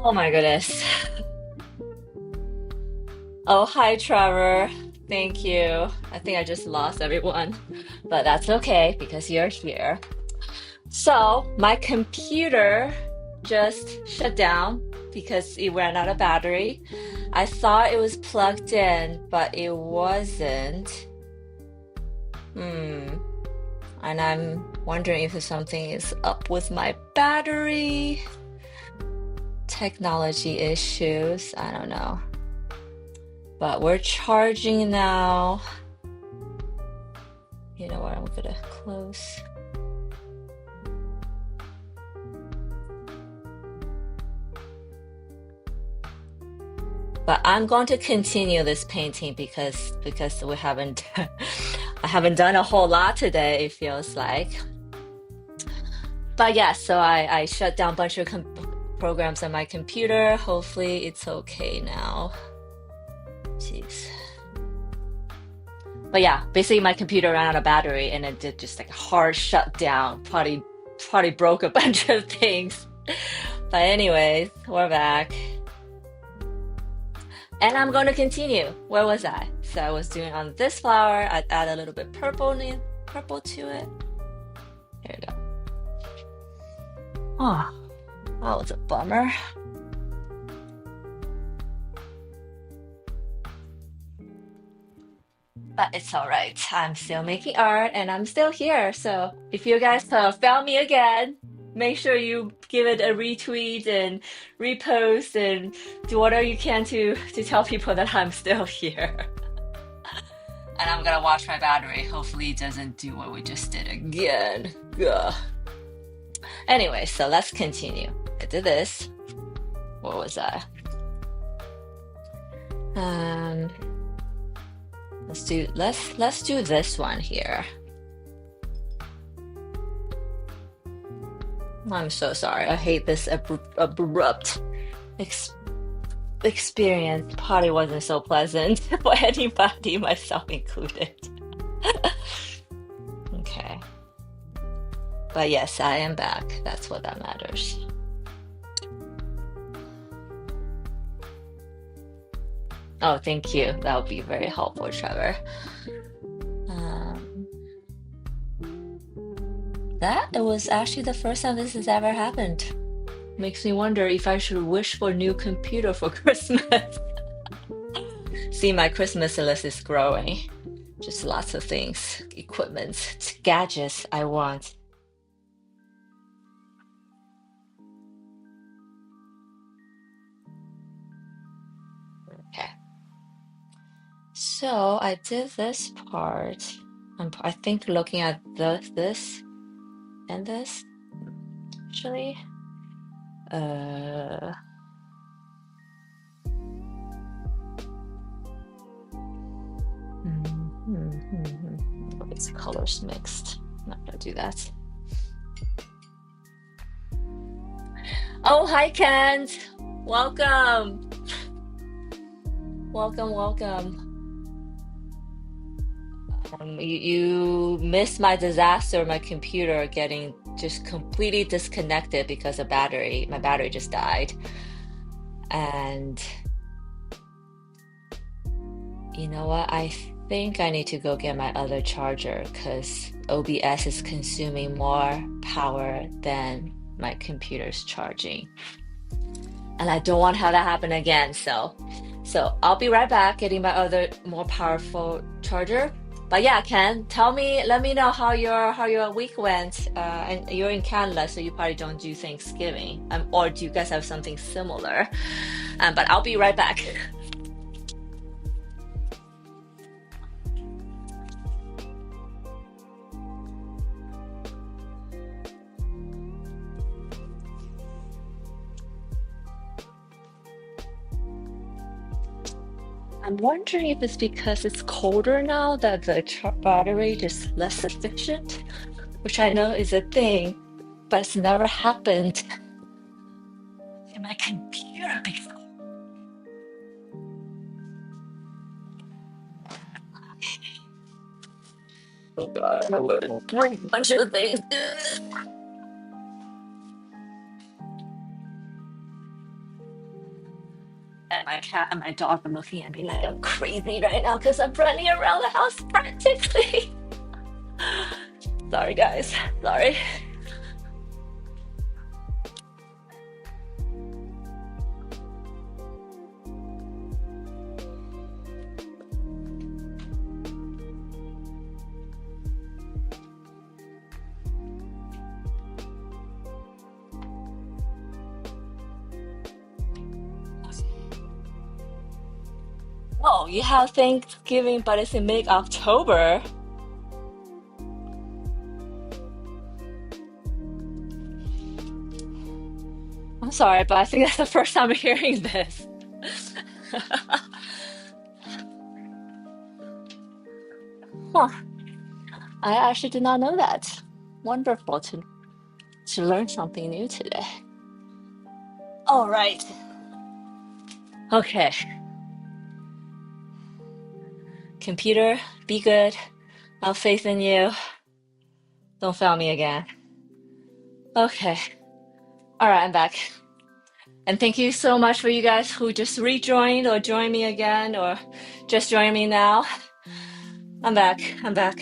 Oh my goodness. Oh, hi, Trevor. Thank you. I think I just lost everyone, but that's okay because you're here. So, my computer just shut down because it ran out of battery. I thought it was plugged in, but it wasn't. Hmm. And I'm wondering if something is up with my battery. Technology issues. I don't know. But we're charging now. You know what? I'm gonna close. But I'm going to continue this painting because we haven't I haven't done a whole lot today, it feels like. But yeah, so I shut down a bunch of programs on my computer. Hopefully it's okay now. Jeez. But yeah, basically my computer ran out of battery and it did just like a hard shutdown. Probably broke a bunch of things. But anyways, we're back. And I'm going to continue. Where was I? So I was doing on this flower. I add a little bit purple to it. Here we go. Oh, that was a bummer. But it's all right. I'm still making art and I'm still here. So if you guys found me again, make sure you give it a retweet and repost and do whatever you can to tell people that I'm still here. And I'm gonna watch my battery. Hopefully it doesn't do what we just did again. Ugh. Anyway, so let's continue. I did this. What was I? Um, let's do this one here. I'm so sorry. I hate this abrupt ex experience. Probably wasn't so pleasant for anybody, myself included. Okay. But yes, I am back. That's what that matters. Oh, thank you. That would be very helpful, Trevor. Um, that it was actually the first time this has ever happened. Makes me wonder if I should wish for a new computer for Christmas. See, my Christmas list is growing. Just lots of things, equipment, gadgets I want. Okay. So I did this part. I think looking at this and this, actually. Uh, These colors mixed. Not gonna do that. Oh, hi, Kent. Welcome. Welcome, welcome. You missed my disaster, my computer getting just completely disconnected because of battery. My battery just died. And you know what? I think I need to go get my other charger because OBS is consuming more power than my computer's charging. And I don't want to have that happen again. So I'll be right back getting my other more powerful charger. But yeah, Ken, let me know how your week went. And you're in Canada, so you probably don't do Thanksgiving. Or do you guys have something similar? But I'll be right back. I'm wondering if it's because it's colder now that the battery is less efficient, which I know is a thing, but it's never happened in my computer before. Oh God, I would bring a bunch of things. my cat and my dog are looking at me like I'm crazy right now because I'm running around the house frantically. Sorry, guys. Sorry. Oh, you have Thanksgiving, but it's in mid-October. I'm sorry, but I think that's the first time I'm hearing this. Huh. I actually did not know that. Wonderful to learn something new today. All right. Okay. Computer, be good. I have faith in you. Don't fail me again. Okay. All right, I'm back. And thank you so much for you guys who just rejoined or joined me again or just joined me now. I'm back. I'm back.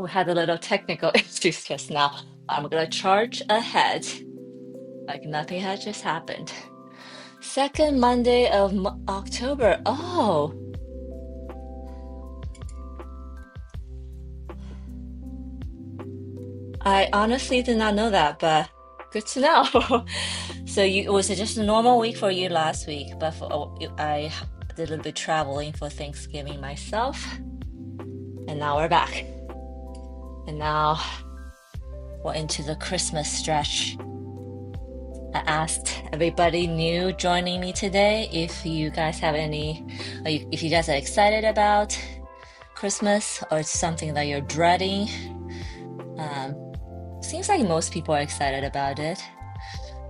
We had a little technical issues just now. I'm gonna charge ahead like nothing had just happened. Second Monday of October. Oh, I honestly did not know that, but good to know. So was it just a normal week for you last week? But I did a little bit traveling for Thanksgiving myself, and now we're back. And now we're into the Christmas stretch. I asked everybody new joining me today if you guys have if you guys are excited about Christmas or it's something that you're dreading. Seems like most people are excited about it.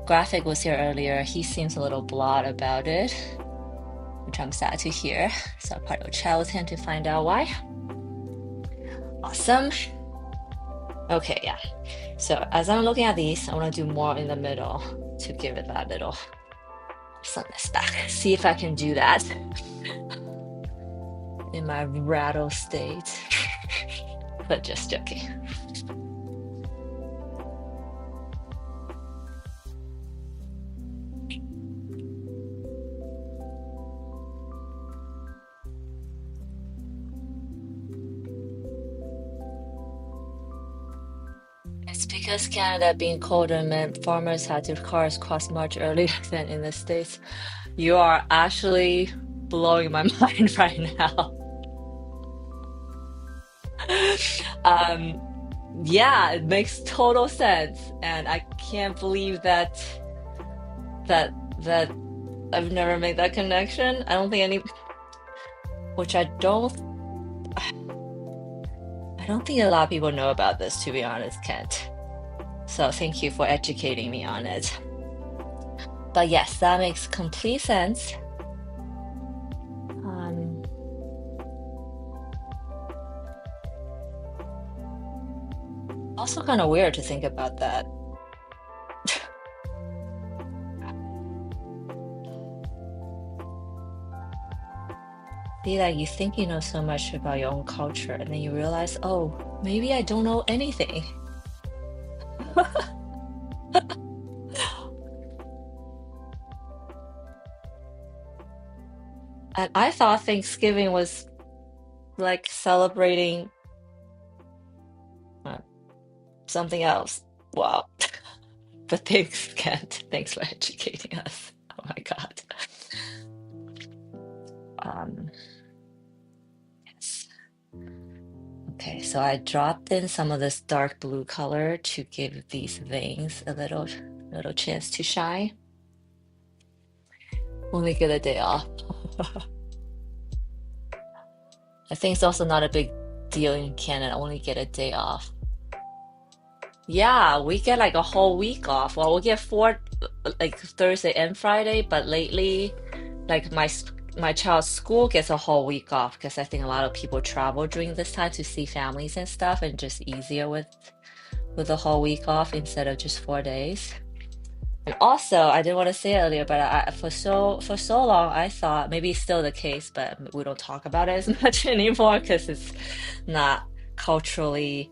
Graphic was here earlier. He seems a little blot about it, which I'm sad to hear. So I'll probably chat with him to find out why. Awesome. Okay, yeah. So as I'm looking at these, I want to do more in the middle to give it that little sunness back. See if I can do that in my rattle state. But just joking. It's because Canada being colder meant farmers had their cars cross much earlier than in the States. You are actually blowing my mind right now. Um, yeah, it makes total sense, and I can't believe that that I've never made that connection. I don't think which I don't think a lot of people know about this, to be honest, Kent. So thank you for educating me on it. But yes, that makes complete sense. Also kind of weird to think about that. Be like you think you know so much about your own culture, and then you realize, oh, maybe I don't know anything. And I thought Thanksgiving was like celebrating uh, something else. Wow. But thanks, Kent. Thanks for educating us. Oh my God. Yes. Okay, so I dropped in some of this dark blue color to give these veins a little chance to shine. Only get a day off. I think it's also not a big deal in Canada. Only get a day off. Yeah, we get like a whole week off. Well, we get four, like Thursday and Friday, but lately, like my child's school gets a whole week off because I think a lot of people travel during this time to see families and stuff, and just easier with a whole week off instead of just 4 days. And also, I didn't want to say it earlier, but for so long I thought maybe it's still the case, but we don't talk about it as much anymore because it's not culturally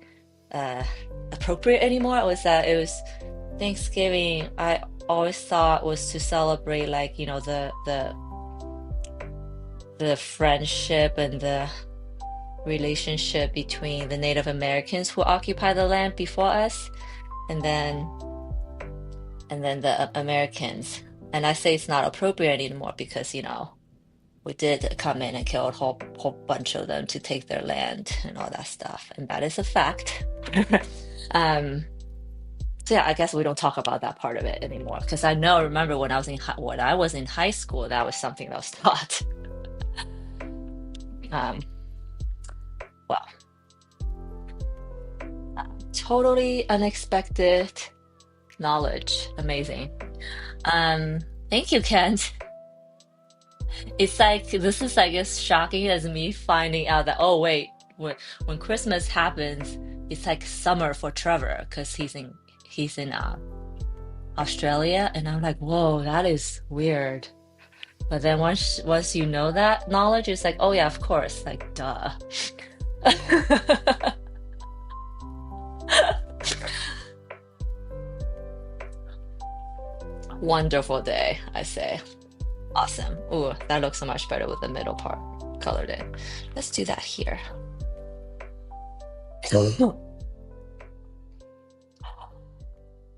uh, appropriate anymore. Was that it was Thanksgiving? I always thought was to celebrate like the friendship and the relationship between the Native Americans who occupied the land before us, and then the Americans. And I say it's not appropriate anymore because, we did come in and kill a whole bunch of them to take their land and all that stuff. And that is a fact. Um, so yeah, I guess we don't talk about that part of it anymore because remember when I was in high school, that was something that was taught. Um, well, totally unexpected knowledge. Amazing. Um, Thank you, Kent. It's like this is like as shocking as me finding out that oh wait, when Christmas happens, it's like summer for Trevor because he's in Australia, and I'm like, whoa, that is weird. But then once you know that knowledge, it's like, oh yeah, of course, like duh. Wonderful day, I say. Awesome. Ooh, that looks so much better with the middle part colored in. Let's do that here.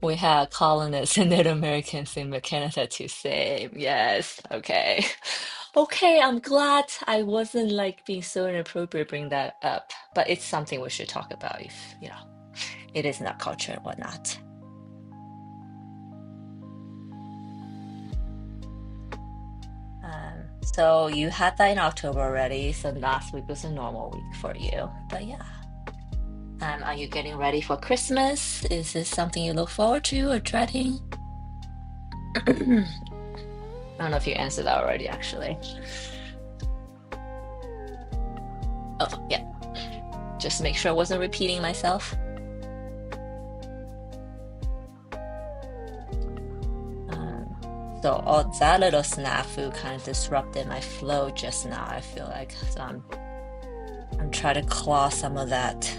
We had colonists and Native Americans in Canada too. Same. Yes. Okay. Okay, I'm glad I wasn't like being so inappropriate bring that up, but it's something we should talk about if, it is not culture and whatnot. So you had that in October already, so last week was a normal week for you. But yeah. Are you getting ready for Christmas? Is this something you look forward to or dreading? I don't know if you answered that already, actually. Oh, yeah. Just make sure I wasn't repeating myself. So all that little snafu kind of disrupted my flow just now, I feel like. So I'm trying to claw some of that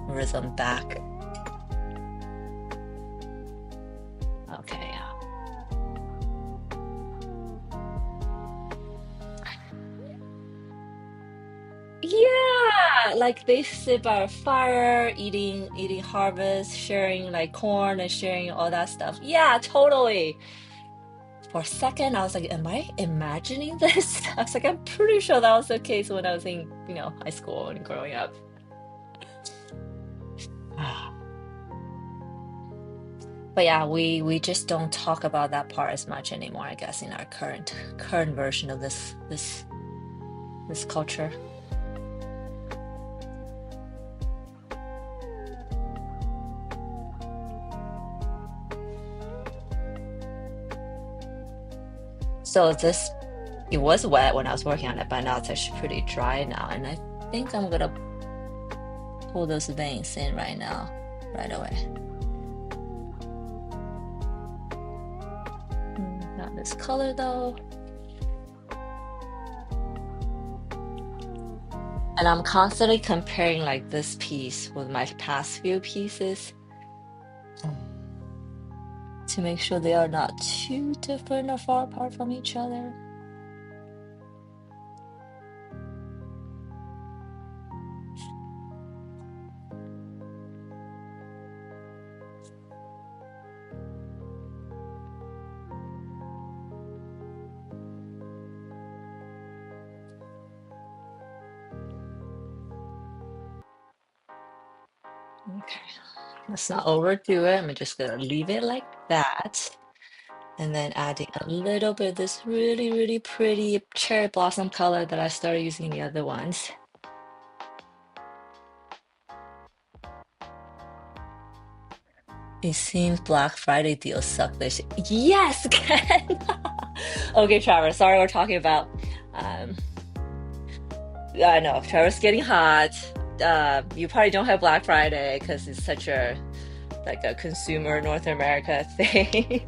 rhythm back. Okay, yeah. Yeah, like they sit by a fire, eating harvest, sharing like corn and sharing all that stuff. Yeah, totally. For a second, I was like, am I imagining this? I was like, I'm pretty sure that was the case when I was in, high school and growing up. But yeah, we just don't talk about that part as much anymore, I guess, in our current version of this culture. So it was wet when I was working on it, but now it's actually pretty dry now, and I think I'm gonna pull those veins in right now, right away. Not this color though. And I'm constantly comparing like this piece with my past few pieces to make sure they are not too different or far apart from each other. Okay, let's not overdo it. I'm just gonna leave it like that. And then adding a little bit of this really, really pretty cherry blossom color that I started using the other ones. It seems Black Friday deals suck this year. Yes, Ken! Okay, Trevor, sorry we're talking about um I know Trevor's getting hot. You probably don't have Black Friday because it's such a like a consumer North America thing.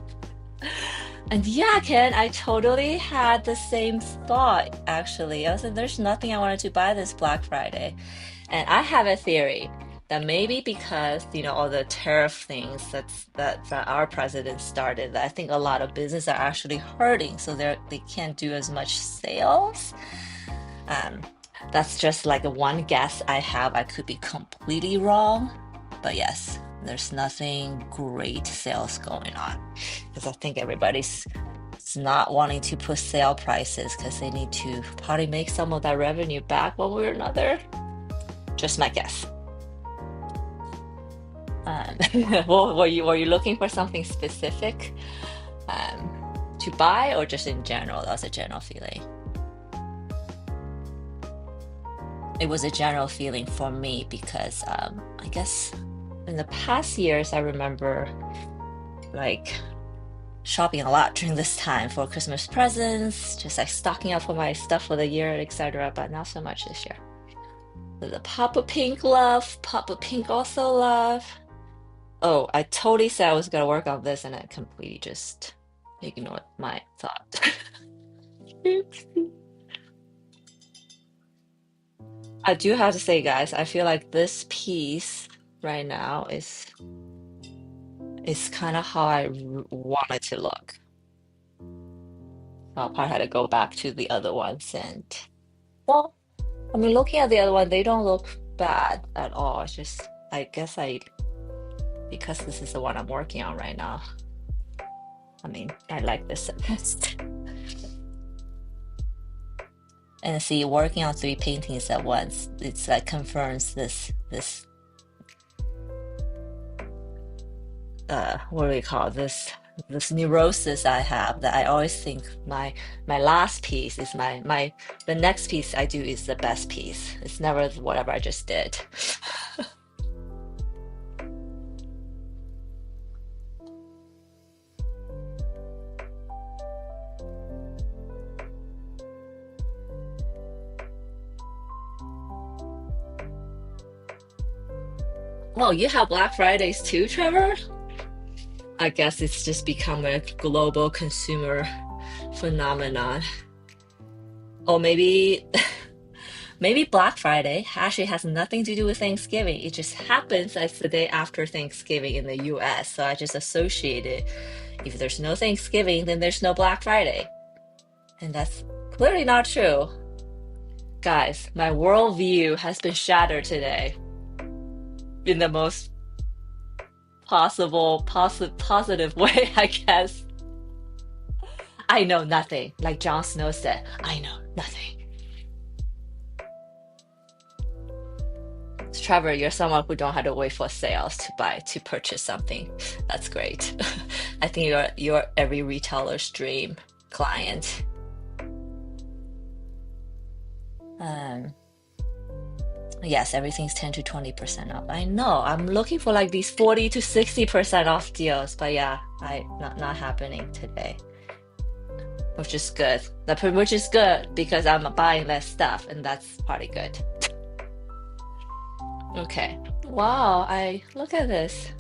And yeah, Ken, I totally had the same thought actually. I was like, there's nothing I wanted to buy this Black Friday. And I have a theory that maybe because, all the tariff things that our president started, that I think a lot of business are actually hurting, so they can't do as much sales. Um, that's just like the one guess I have. I could be completely wrong, but yes, there's nothing great sales going on because I think everybody's not wanting to put sale prices because they need to probably make some of that revenue back one way or another. Just my guess. Um, well, were you looking for something specific um, to buy or just in general? That was a general feeling. It was a general feeling for me because I guess in the past years I remember like shopping a lot during this time for Christmas presents, just like stocking up for my stuff for the year, etc. But not so much this year. The pop of pink love, pop of pink also love. Oh, I totally said I was gonna work on this and I completely just ignored my thought. Oopsie. I do have to say, guys, I feel like this piece right now is kind of how I want it to look. I'll probably have to go back to the other ones and well, I mean, looking at the other one, they don't look bad at all. It's just I guess because this is the one I'm working on right now. I mean, I like this the best. And see, working on three paintings at once, it's like confirms this what do we call this neurosis I have that I always think my last piece is my the next piece I do is the best piece. It's never whatever I just did. Well, you have Black Fridays too, Trevor? I guess it's just become a global consumer phenomenon. Or maybe Black Friday actually has nothing to do with Thanksgiving. It just happens as the day after Thanksgiving in the US. So I just associate it. If there's no Thanksgiving, then there's no Black Friday. And that's clearly not true. Guys, my worldview has been shattered today in the most positive way, I guess. I know nothing. Like Jon Snow said, I know nothing. Trevor, you're someone who don't have to wait for sales to purchase something. That's great. I think you're every retailer's dream client. Um, yes, everything's 10 to 20% off. I know. I'm looking for like these 40 to 60% off deals, but yeah, I not happening today. Which is good. Which is good because I'm buying less stuff and that's probably good. Okay. Wow, I look at this.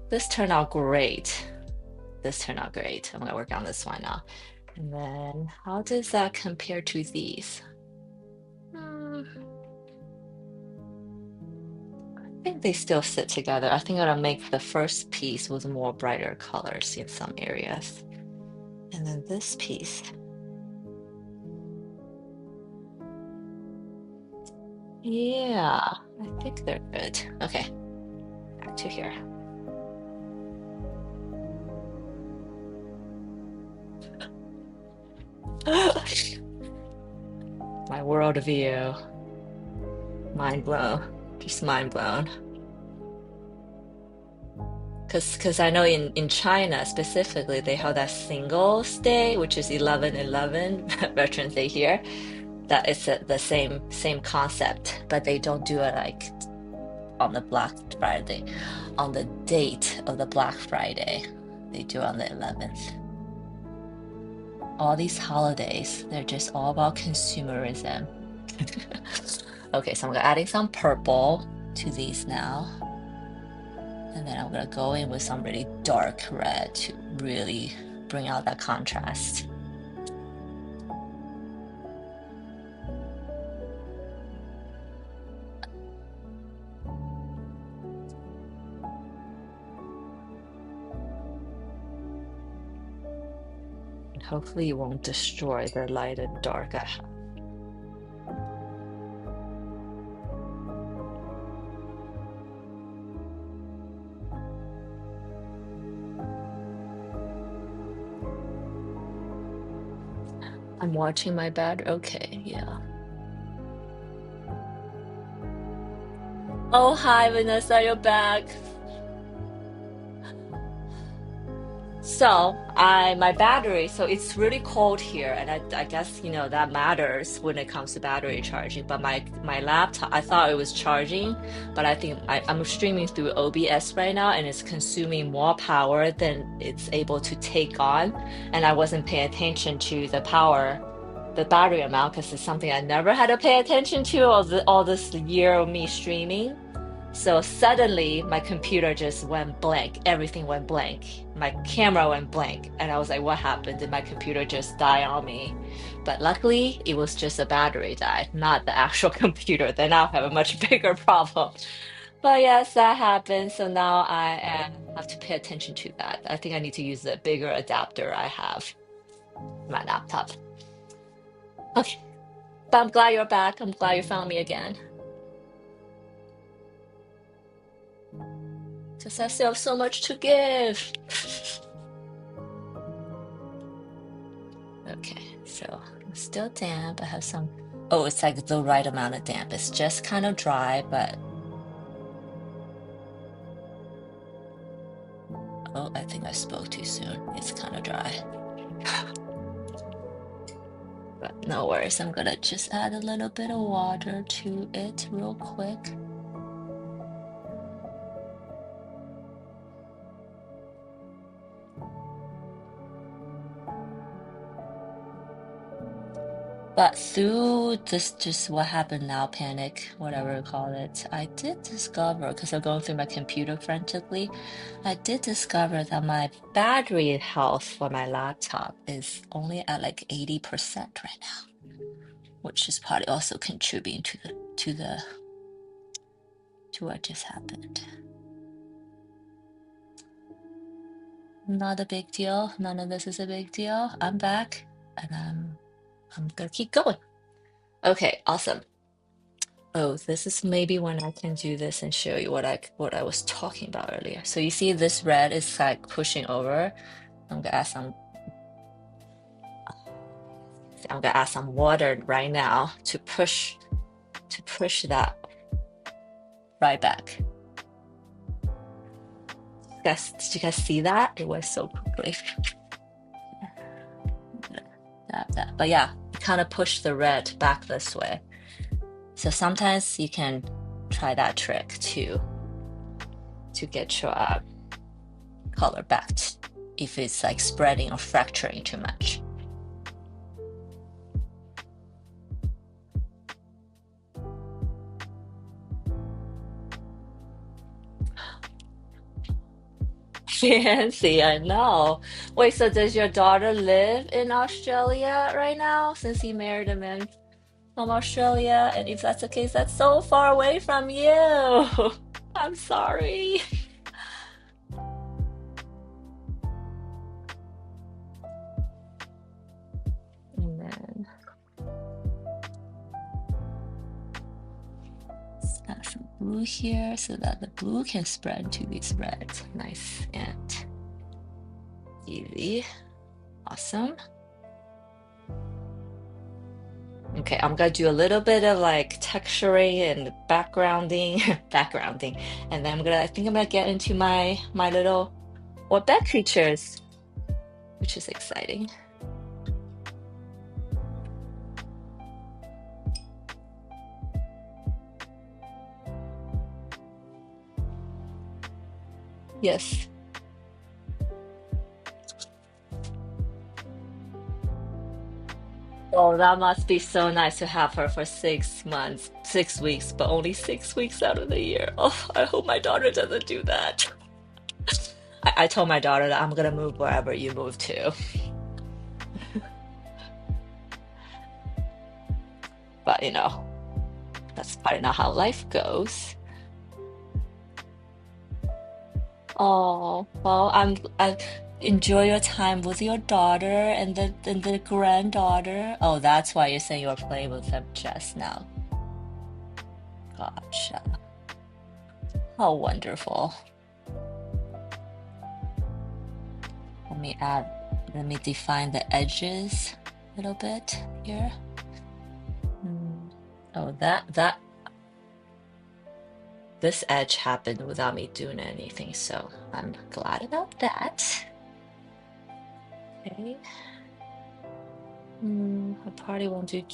This turned out great. This turned out great. I'm gonna work on this one now. And then how does that compare to these? Hmm, I think they still sit together. I think I'm gonna make the first piece with more brighter colors in some areas. And then this piece. Yeah, I think they're good. Okay, back to here. My worldview. Mind blown. Just mind blown. Because I know in China specifically, they have that Singles Day, which is 11/11, Veterans Day here. That is the same concept, but they don't do it like on the Black Friday, on the date of the Black Friday. They do on the 11th. All these holidays, they're just all about consumerism. Okay, so I'm adding some purple to these now. And then I'm gonna go in with some really dark red to really bring out that contrast. And hopefully it won't destroy the light and dark I have. I'm watching my battery. Okay, yeah. Oh, hi, Vanessa, you're back. So my battery, so it's really cold here, and I guess that matters when it comes to battery charging. But my laptop, I thought it was charging, but I think I'm streaming through OBS right now, and it's consuming more power than it's able to take on. And I wasn't paying attention to the power, the battery amount, because it's something I never had to pay attention to all this year of me streaming. So suddenly my computer just went blank. Everything went blank. My camera went blank. And I was like, what happened? Did my computer just die on me? But luckily, it was just a battery died, not the actual computer. Then I'll have a much bigger problem. But yes, that happened. So now I have to pay attention to that. I think I need to use the bigger adapter I have on my laptop. Okay. But I'm glad you're back. I'm glad you found me again. Because I still have so much to give. Okay, so it's still damp. I have some, oh, it's like the right amount of damp. It's just kind of dry, but oh, I think I spoke too soon. It's kind of dry. But no worries, I'm gonna just add a little bit of water to it real quick. But through this, just what happened now, panic, whatever you call it, I did discover, because I'm going through my computer frantically, I did discover that my battery health for my laptop is only at like 80% right now, which is probably also contributing to what just happened. Not a big deal. None of this is a big deal. I'm back, and I'm gonna keep going. Okay, awesome. Oh, this is maybe when I can do this and show you what I was talking about earlier. So you see this red is like pushing over. I'm gonna add some water right now to push that right back. Did you guys see that? It went so quickly. That. But yeah, kind of push the red back this way. So sometimes you can try that trick to get your color back if it's like spreading or fracturing too much. Fancy, I know. Wait, so does your daughter live in Australia right now since you married a man from Australia? And if that's the case, that's so far away from you. I'm sorry. And then let's add some blue here so that the blue can spread to these reds. Nice and easy. Awesome. Okay, I'm gonna do a little bit of like texturing and backgrounding, and then I think I'm gonna get into my little bed creatures, which is exciting. Yes. Oh, that must be so nice to have her for 6 months, 6 weeks, but only 6 weeks out of the year. Oh, I hope my daughter doesn't do that. I told my daughter that I'm gonna move wherever you move to, but you know, that's probably not how life goes. Oh, well, I enjoy your time with your daughter and the granddaughter. Oh, that's why you're saying you're playing with them just now. Gotcha. How wonderful. Let me add, let me define the edges a little bit here. Oh, this edge happened without me doing anything, so I'm glad about that. Okay. I probably won't do.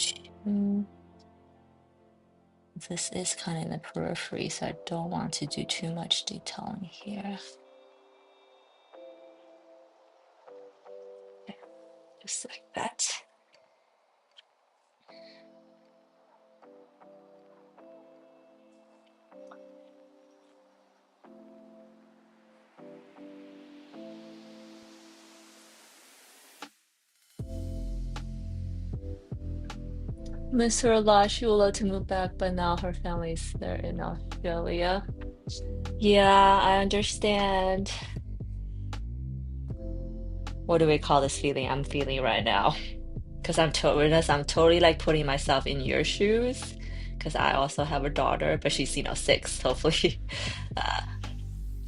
This is kind of in the periphery, so I don't want to do too much detailing here. Okay, just like that. Miss her a lot. She would love to move back, but now her family's there in Australia. Yeah, I understand. What do we call this feeling I'm feeling right now? Because I'm totally like putting myself in your shoes. Because I also have a daughter, but she's 6, hopefully, uh,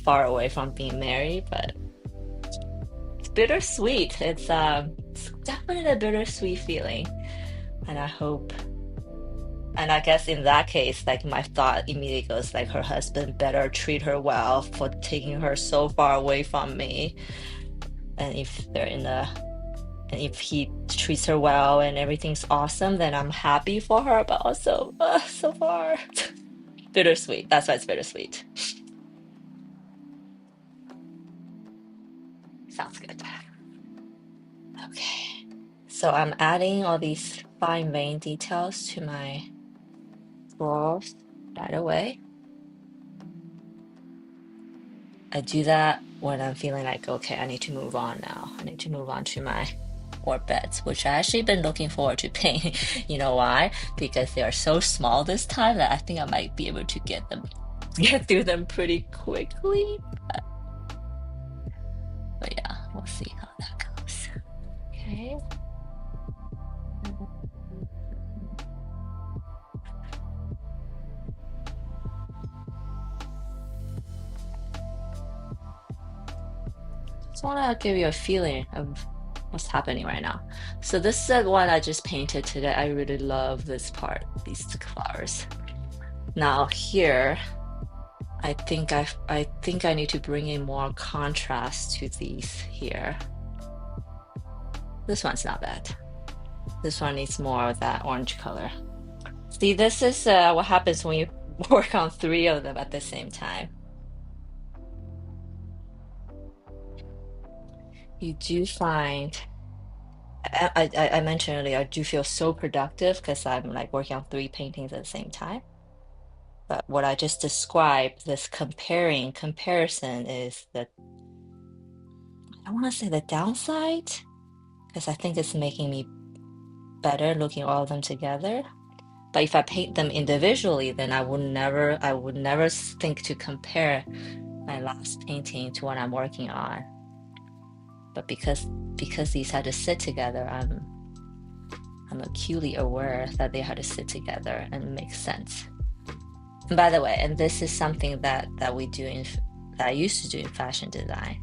far away from being married. But it's bittersweet. It's definitely a bittersweet feeling, and I hope. And I guess in that case, like my thought immediately goes like her husband better treat her well for taking her so far away from me. And if he treats her well and everything's awesome, then I'm happy for her. But also, so far, bittersweet. That's why it's bittersweet. Sounds good. Okay. So I'm adding all these fine vein details to my florals right away. I do that when I'm feeling like, okay, I need to move on now. I need to move on to my orb beds, which I actually been looking forward to painting. You know why? Because they are so small this time that I think I might be able to get through them pretty quickly. But yeah, we'll see how that goes. Okay. Just want to give you a feeling of what's happening right now. So this is the one I just painted today. I really love this part, these flowers. Now here, I think I need to bring in more contrast to these here. This one's not bad. This one needs more of that orange color. See, this is what happens when you work on 3 of them at the same time. You do find, I mentioned earlier, I do feel so productive because I'm like working on 3 paintings at the same time. But what I just described, this comparison is the, I want to say the downside, because I think it's making me better looking all of them together. But if I paint them individually, then I would never think to compare my last painting to what I'm working on. But because these had to sit together, I'm acutely aware that they had to sit together and make sense. And by the way, and this is something that we do that I used to do in fashion design.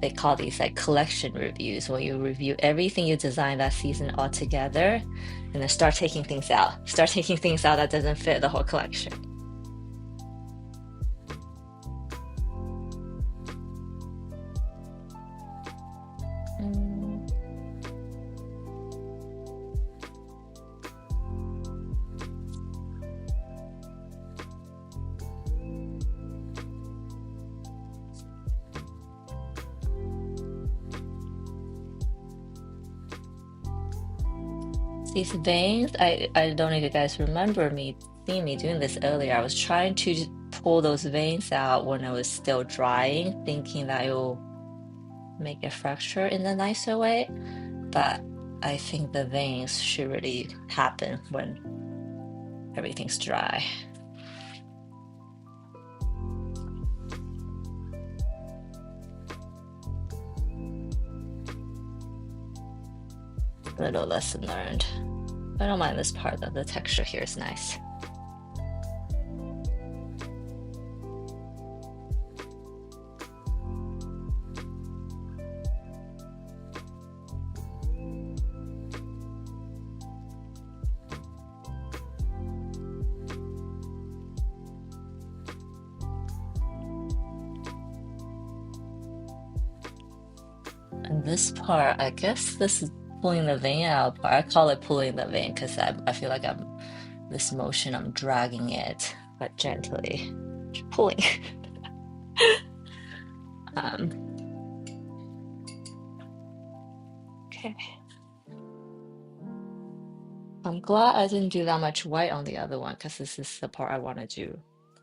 They call these like collection reviews, where you review everything you designed that season all together, and then start taking things out. Start taking things out that doesn't fit the whole collection. These veins, I don't know if you guys remember me seeing me doing this earlier. I was trying to pull those veins out when I was still drying, thinking that it will make a fracture in a nicer way. But I think the veins should really happen when everything's dry. Little lesson learned. I don't mind this part though. The texture here is nice. And this part, I guess this is pulling the vein out part. I call it pulling the vein because I feel like this motion, I'm dragging it, but gently pulling. Okay. I'm glad I didn't do that much white on the other one because this is the part I want to do.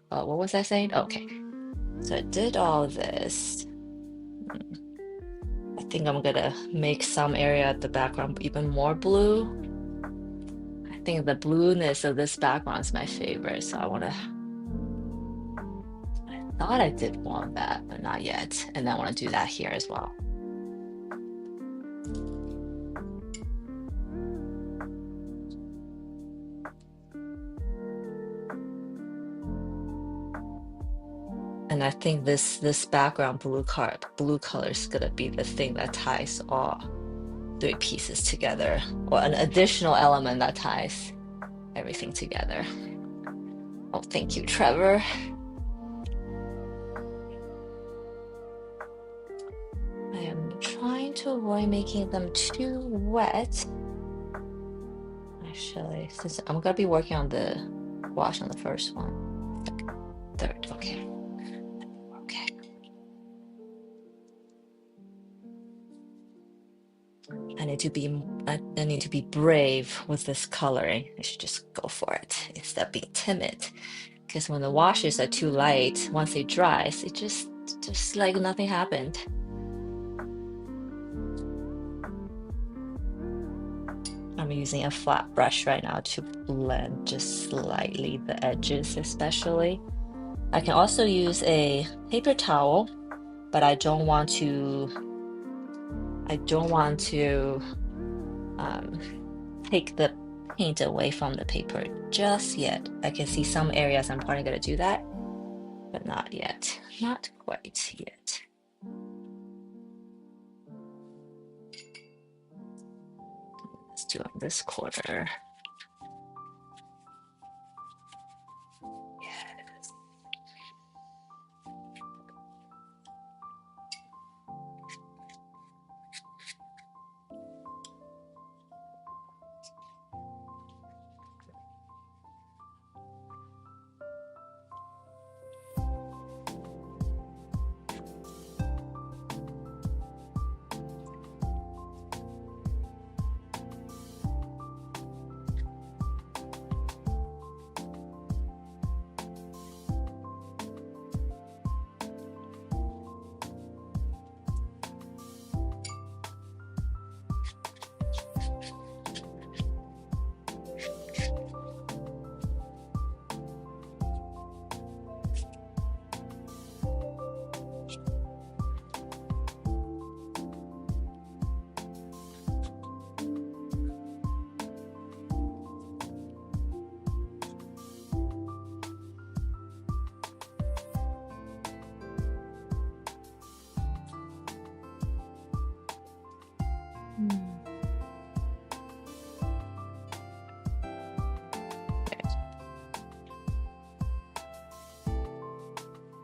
What was I saying? Okay. So I did all this. I think I'm gonna make some area at the background even more blue. I think the blueness of this background is my favorite, so I thought I did want that, but not yet. And I want to do that here as well. And I think this background blue color is gonna be the thing that ties all three pieces together, or an additional element that ties everything together. Oh, thank you, Trevor. I am trying to avoid making them too wet. Actually, since I'm gonna be working on the gouache on the first one. Third, okay. Okay. I need to be brave with this coloring. I should just go for it instead of being timid. Because when the washes are too light, once it dries, it just like nothing happened. I'm using a flat brush right now to blend just slightly the edges, especially. I can also use a paper towel, but I don't want to take the paint away from the paper just yet. I can see some areas I'm probably gonna do that, but not yet. Not quite yet. Let's do on this quarter. Yes.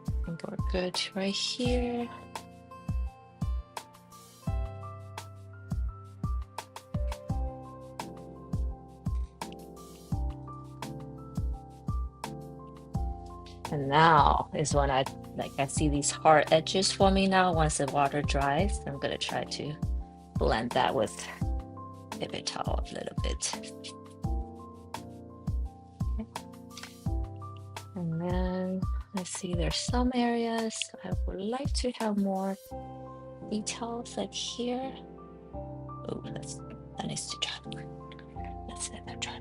I think we're good right here. And now is when I see these hard edges forming now once the water dries. I'm gonna try to blend that with paper towel a little bit. And then let's see, there's some areas I would like to have more details like here. Oh, that needs to dry. That's it, that dry.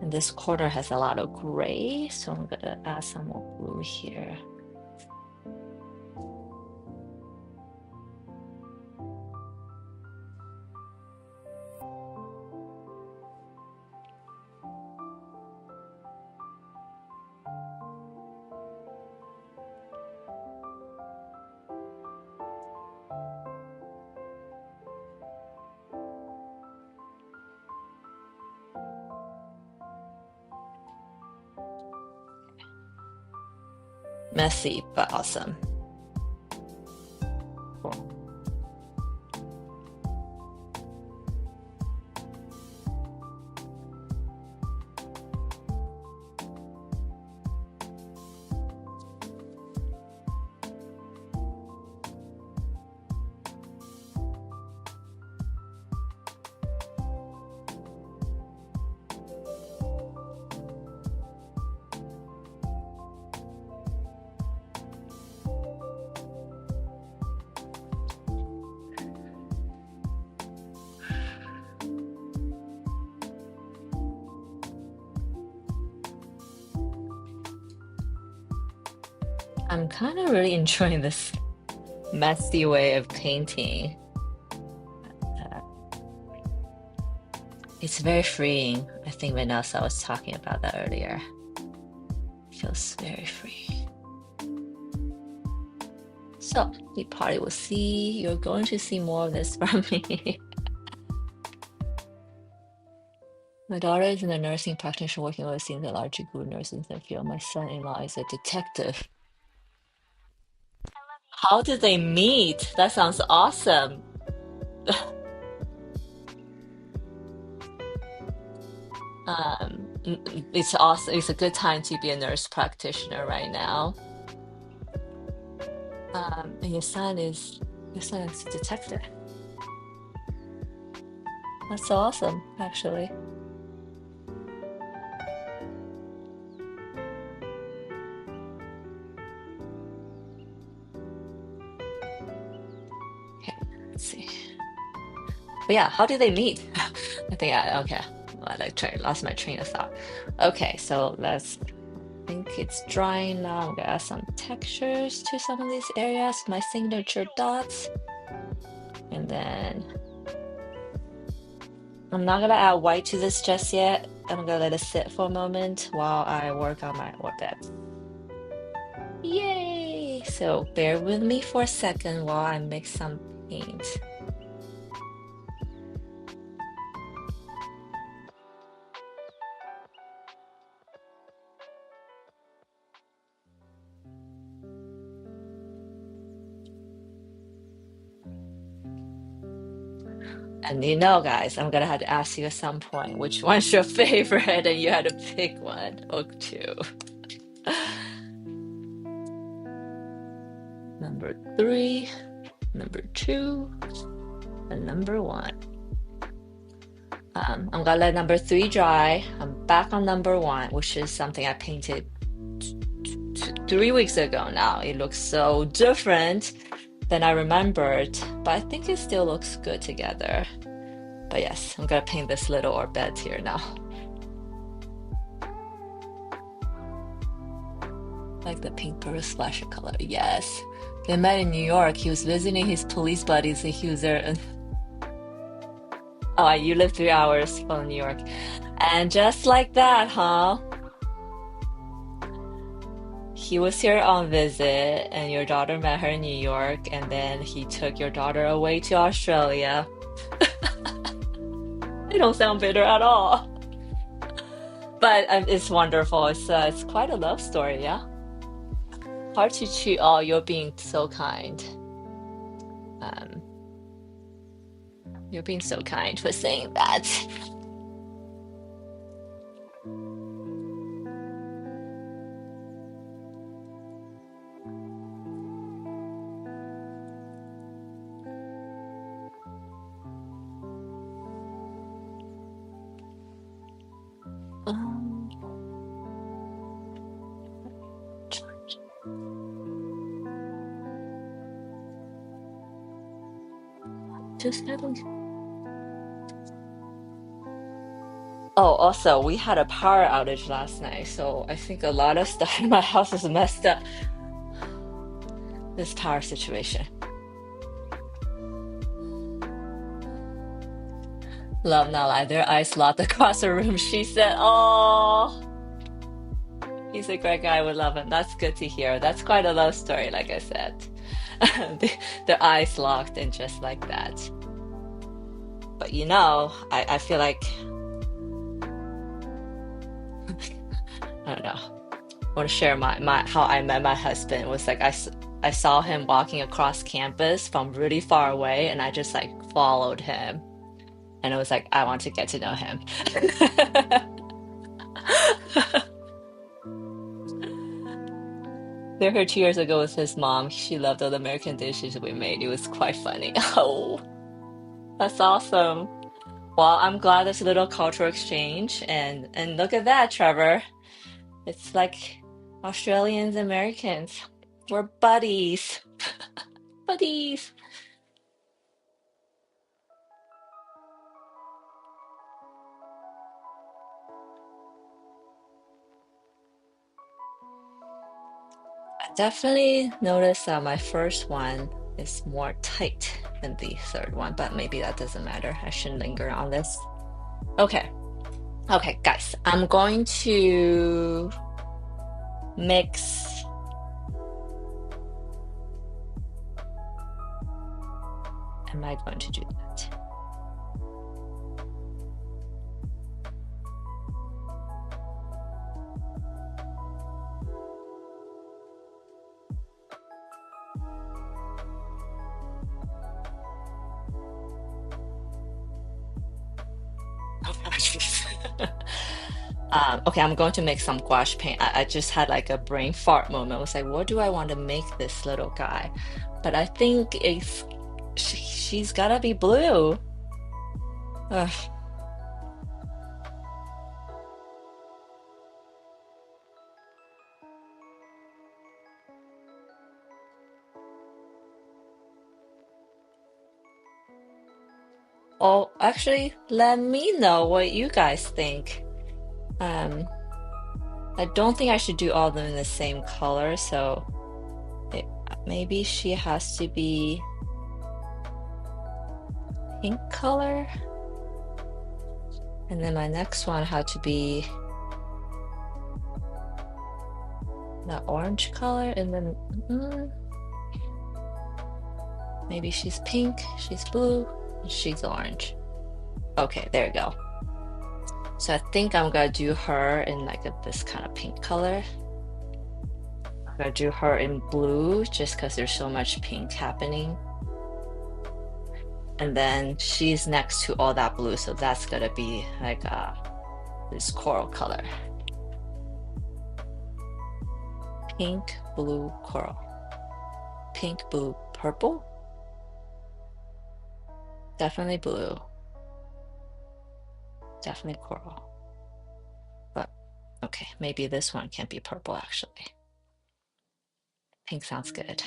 And this corner has a lot of gray, so I'm gonna add some more blue here. Messy, but awesome. Cool. I'm kind of really enjoying this messy way of painting. Uh, it's very freeing. I think Vanessa was talking about that earlier. Feels very free. So you probably will see, you're going to see more of this from me. My daughter is in a nursing practitioner working overseas in a large group of nurses in the field. My son-in-law is a detective. How did they meet? That sounds awesome. It's awesome. It's a good time to be a nurse practitioner right now. And your son is a detective. That's so awesome, actually. Okay, let's see. But yeah, how did they meet? Okay. Lost my train of thought. Okay, so let's I think it's drying now. I'm gonna add some textures to some of these areas, my signature dots. And then I'm not gonna add white to this just yet. I'm gonna let it sit for a moment while I work on my orbit. Yay! So bear with me for a second while I mix some paint. And you know, guys, I'm gonna have to ask you at some point which one's your favorite, and you had to pick one or two. Number 3, number 2, and number 1. I'm gonna let number 3 dry. I'm back on number 1, which is something I painted 3 weeks ago now. It looks so different than I remembered, but I think it still looks good together. But yes, I'm gonna paint this little orbit here now. Like the pink pearl splash of color. Yes. They met in New York. He was visiting his police buddies and he was there. And oh, you live 3 hours from New York. And just like that, huh? He was here on visit and your daughter met her in New York and then he took your daughter away to Australia. They don't sound bitter at all. But it's wonderful. It's quite a love story, yeah? Hard to choose. Oh, you're being so kind. Um, you're being so kind for saying that. Um, just having. Oh, also, we had a power outage last night, so I think a lot of stuff in my house is messed up. This power situation. Love not lie. Their eyes locked across the room. She said, "Oh, he's a great guy. I would love him." That's good to hear. That's quite a love story, like I said. The, the eyes locked and just like that. But I feel like I don't know. I want to share my how I met my husband. It was like I saw him walking across campus from really far away, and I just like followed him, and it was like I want to get to know him. There her 2 years ago with his mom. She loved all the American dishes we made. It was quite funny. Oh, that's awesome. Well, I'm glad there's a little cultural exchange, and look at that, Trevor. It's like Australians, Americans. We're buddies. Buddies. I definitely noticed that my first one is more tight than the third one, but maybe that doesn't matter. I shouldn't linger on this. Okay. Okay, guys, I'm going to mix. Am I going to do that? Okay, I'm going to make some gouache paint. I just had like a brain fart moment. I was like, what do I want to make this little guy? But I think she's gotta be blue. Ugh. Oh, actually, let me know what you guys think. Um, I don't think I should do all of them in the same color, so it, maybe she has to be pink color. And then my next one had to be the orange color, and then maybe she's pink, she's blue, and she's orange. Okay, there you go. So I think I'm gonna do her in like this kind of pink color. I'm gonna do her in blue just because there's so much pink happening. And then she's next to all that blue, so that's gonna be like this coral color. Pink, blue, coral. Pink, blue, purple. Definitely blue. Definitely coral. But okay, maybe this one can't be purple actually. Pink sounds good.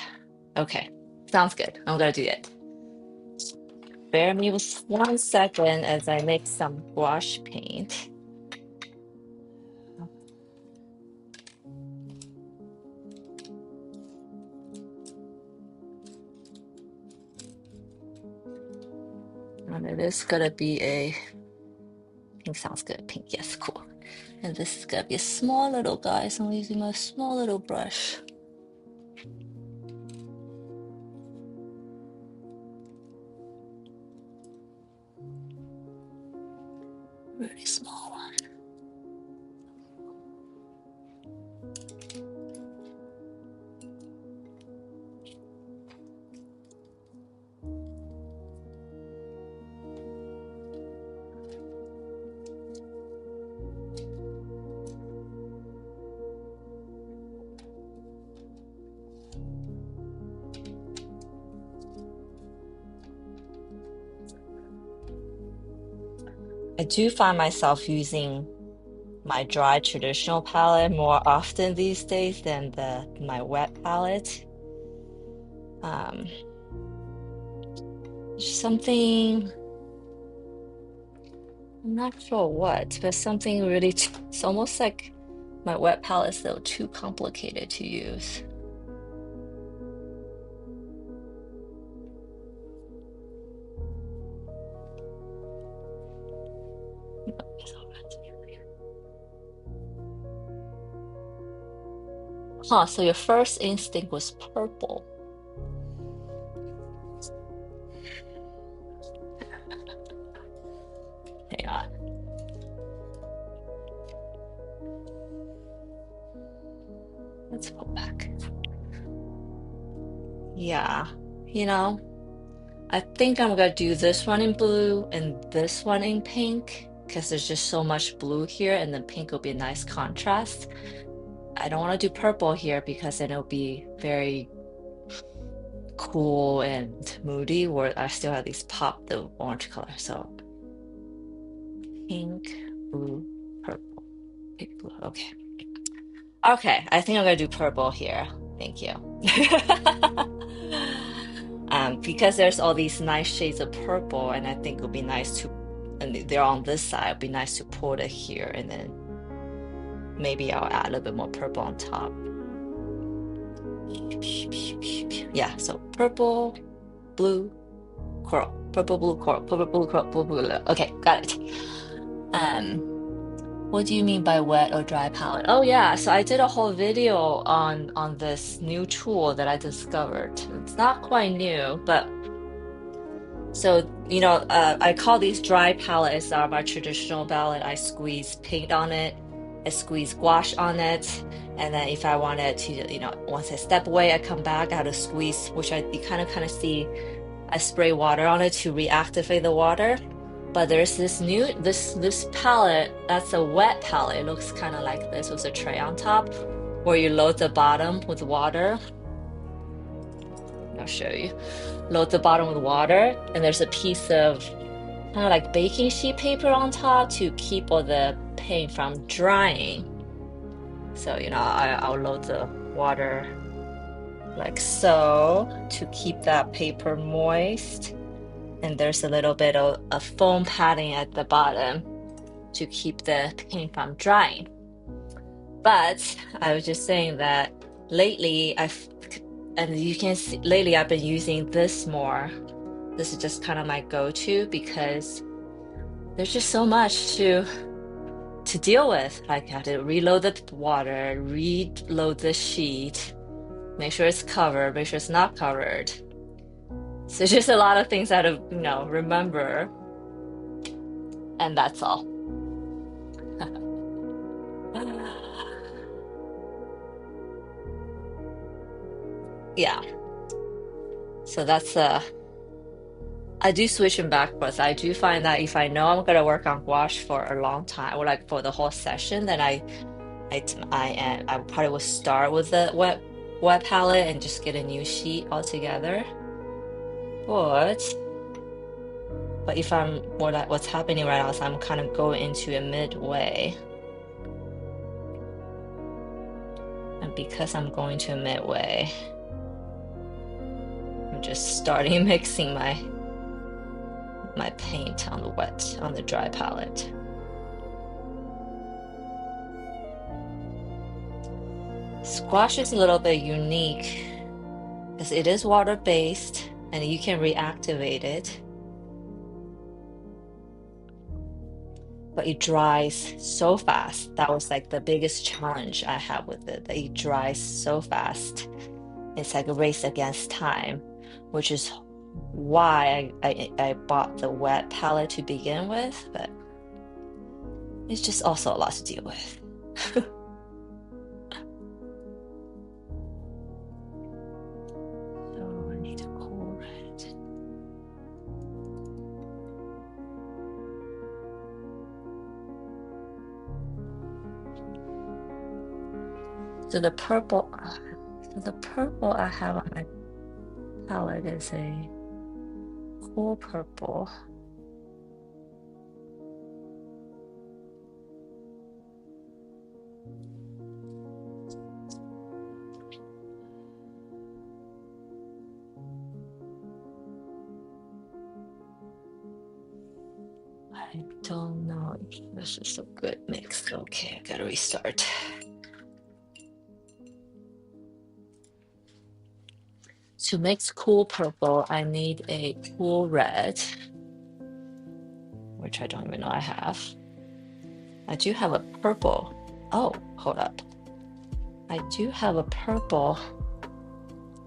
Okay, sounds good. I'm gonna do it. Bear me with 1 second as I make some gouache paint. And it is gonna be a pink sounds good. Pink, yes, cool. And this is gonna be a small little guy, so I'm using my small little brush. Really small one. I do find myself using my dry traditional palette more often these days than my wet palette. Um, something, I'm not sure what, but something really, it's almost like my wet palette is a little too complicated to use. Huh, so your first instinct was purple. Hang on. Let's go back. Yeah, you know, I think I'm gonna do this one in blue and this one in pink because there's just so much blue here, and then pink will be a nice contrast. I don't want to do purple here because then it'll be very cool and moody, where I still have these pop the orange color. So pink, blue, purple, pink, blue. Okay. Okay, I think I'm gonna do purple here. Thank you. Because there's all these nice shades of purple, and I think it'll be nice to, and they're on this side, it'll be nice to pull it here, and then maybe I'll add a little bit more purple on top. Yeah, so purple, blue, coral, purple, blue, coral, purple, blue, coral, purple, blue. Okay, got it. Um, what do you mean by wet or dry palette? Oh yeah, so I did a whole video on this new tool that I discovered. It's not quite new, but so I call these dry palettes are my traditional palette. I squeeze paint on it, I squeeze gouache on it, and then if I wanted to, once I step away, I come back, I have to squeeze, which you kind of see. I spray water on it to reactivate the water. But there's this palette that's a wet palette. It looks kind of like this with a tray on top, where you load the bottom with water. I'll show you. Load the bottom with water, and there's a piece of kind of like baking sheet paper on top to keep all the paint from drying. So, I'll load the water like so to keep that paper moist. And there's a little bit of a foam padding at the bottom to keep the paint from drying. But I was just saying that lately and you can see lately I've been using this more. This is just kind of my go-to because there's just so much to deal with. Like I have to reload the water, reload the sheet, make sure it's covered, make sure it's not covered. So it's just a lot of things I have to, remember. And that's all. Yeah. So that's I do switch them backwards. I do find that if I know I'm gonna work on gouache for a long time, or like for the whole session, then I probably will start with the wet palette and just get a new sheet altogether. But if I'm what's happening right now is I'm kind of going into a midway. And because I'm going to a midway, I'm just starting mixing my paint on the dry palette. Squash is a little bit unique because it is water-based and you can reactivate it. But it dries so fast. That was like the biggest challenge I have with it, that it dries so fast. It's like a race against time, which is why I bought the wet palette to begin with, but it's just also a lot to deal with. So I need to cool red. So the purple I have on my palette is a cool purple. I don't know if this is a good mix. Okay, I gotta restart. To mix cool purple, I need a cool red, which I don't even know I have. I do have a purple. Oh, hold up. I do have a purple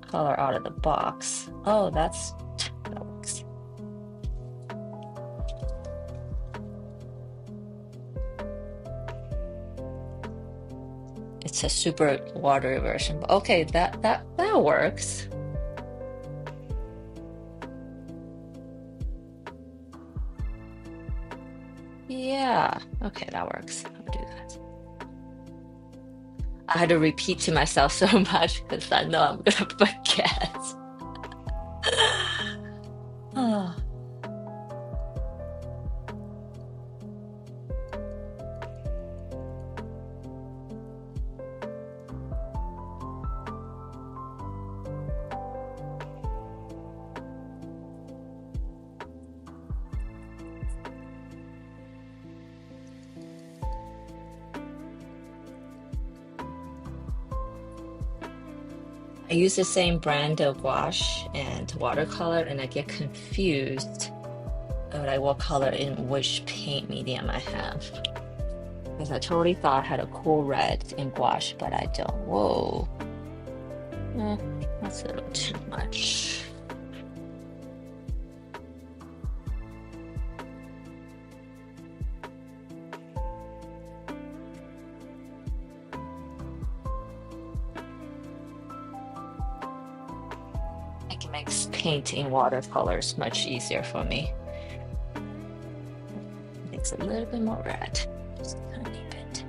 color out of the box. Oh, that works. It's a super watery version. But okay, that works. Yeah, okay, that works. I'll do that. I had to repeat to myself so much because I know I'm gonna forget. Oh, I use the same brand of gouache and watercolor, and I get confused like what color in which paint medium I have. Because I totally thought I had a cool red in gouache, but I don't. Whoa. That's a little too much. It makes painting watercolors much easier for me. Makes it a little bit more red. Just a tiny bit.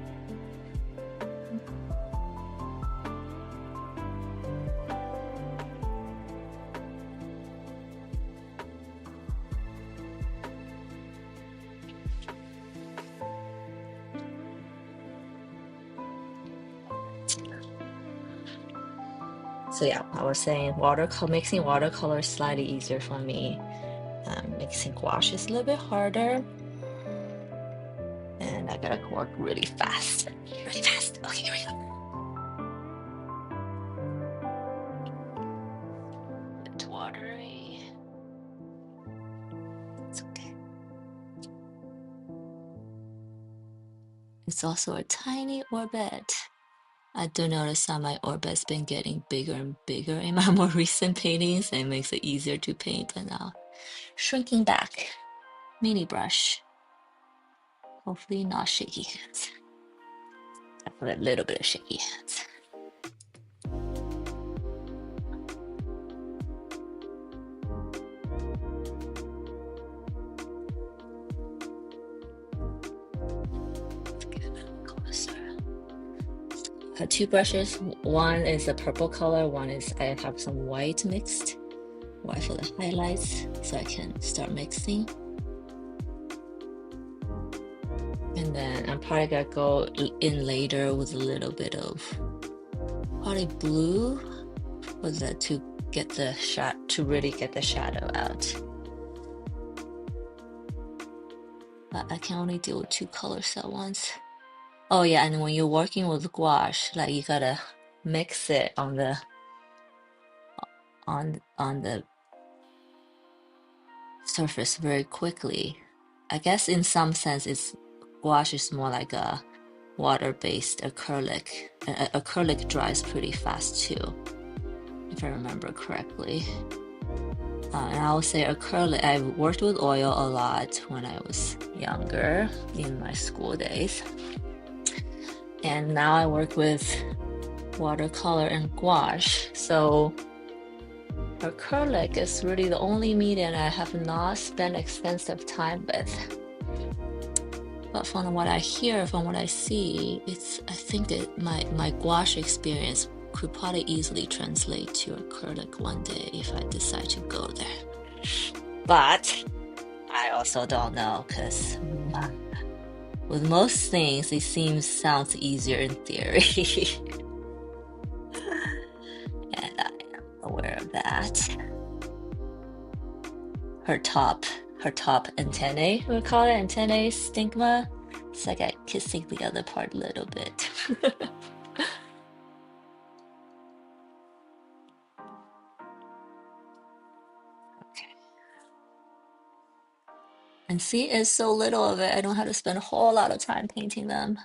So yeah, I was saying mixing watercolor is slightly easier for me. Mixing gouache is a little bit harder. And I gotta work really fast. Really fast. Okay, here we go. A bit watery. It's okay. It's also a tiny orbit. I do notice that my orbit's been getting bigger and bigger in my more recent paintings, and it makes it easier to paint, but now shrinking back. Mini brush. Hopefully not shaky hands. I put a little bit of shaky hands. Let's get a little closer. Two brushes. One is a purple color, one is I have some white mixed. White for the highlights, so I can start mixing. And then I'm probably gonna go in later with a little bit of probably blue with that to get the shot to really get the shadow out. But I can only deal with two colors at once. Oh yeah, and when you're working with gouache, like you gotta mix it on the surface very quickly. I guess in some sense it's gouache is more like a water-based acrylic. Acrylic dries pretty fast too, if I remember correctly. And I would say acrylic, I worked with oil a lot when I was younger in my school days. And now I work with watercolor and gouache. So acrylic is really the only medium I have not spent extensive time with. But from what I hear, from what I see, I think my gouache experience could probably easily translate to acrylic one day if I decide to go there. But I also don't know because with most things, it sounds easier in theory. And I am aware of that. Her top, her top antennae, we call it antennae stigma. It's like I'm kissing the other part a little bit. And see, it's so little of it. I don't have to spend a whole lot of time painting them.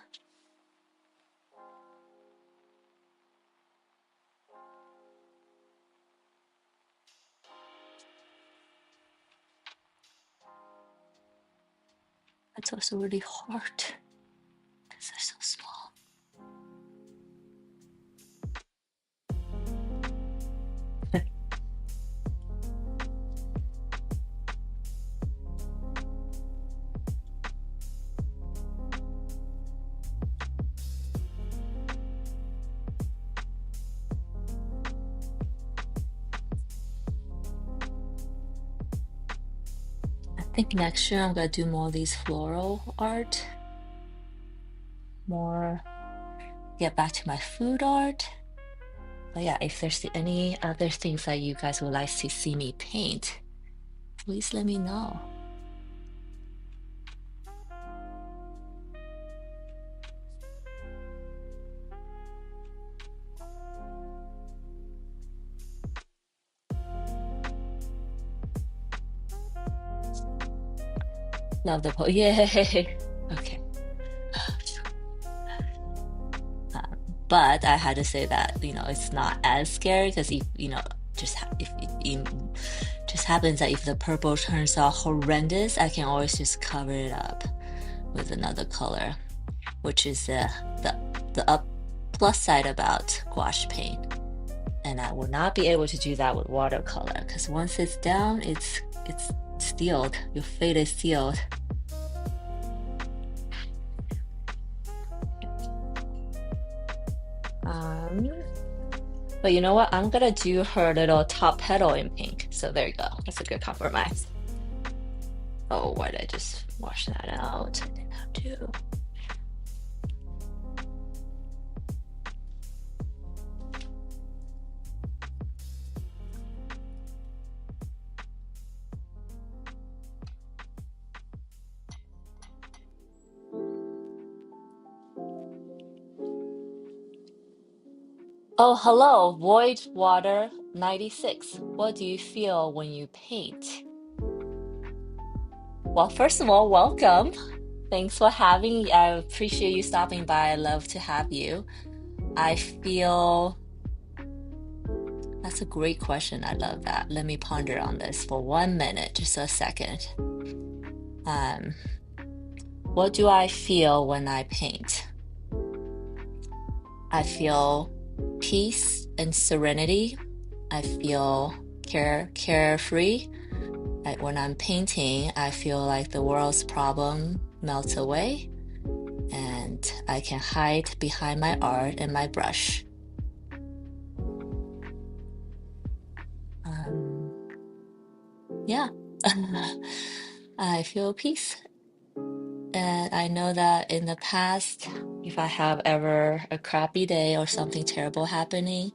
It's also really hard because they're so small. I think next year I'm gonna do more of these floral art, more get back to my food art. But yeah, if there's any other things that you guys would like to see me paint, please let me know. Love the post. Yay! Okay. But I had to say that, it's not as scary because if, if it just happens that if the purple turns out horrendous, I can always just cover it up with another color, which is the up plus side about gouache paint. And I will not be able to do that with watercolor because once it's down, it's sealed. Your fate is sealed. But you know what? I'm gonna do her little top petal in pink. So there you go. That's a good compromise. Oh, why did I just wash that out? I didn't have to. Oh, hello, Void Water 96. What do you feel when you paint? Well, first of all, welcome. Thanks for having me. I appreciate you stopping by. I love to have you. I feel that's a great question. I love that. Let me ponder on this for 1 minute, just a second. Um, what do I feel when I paint? I feel peace and serenity. I feel carefree. When I'm painting, I feel like the world's problem melts away and I can hide behind my art and my brush. Yeah, I feel peace. And I know that in the past, if I have ever a crappy day or something terrible happening,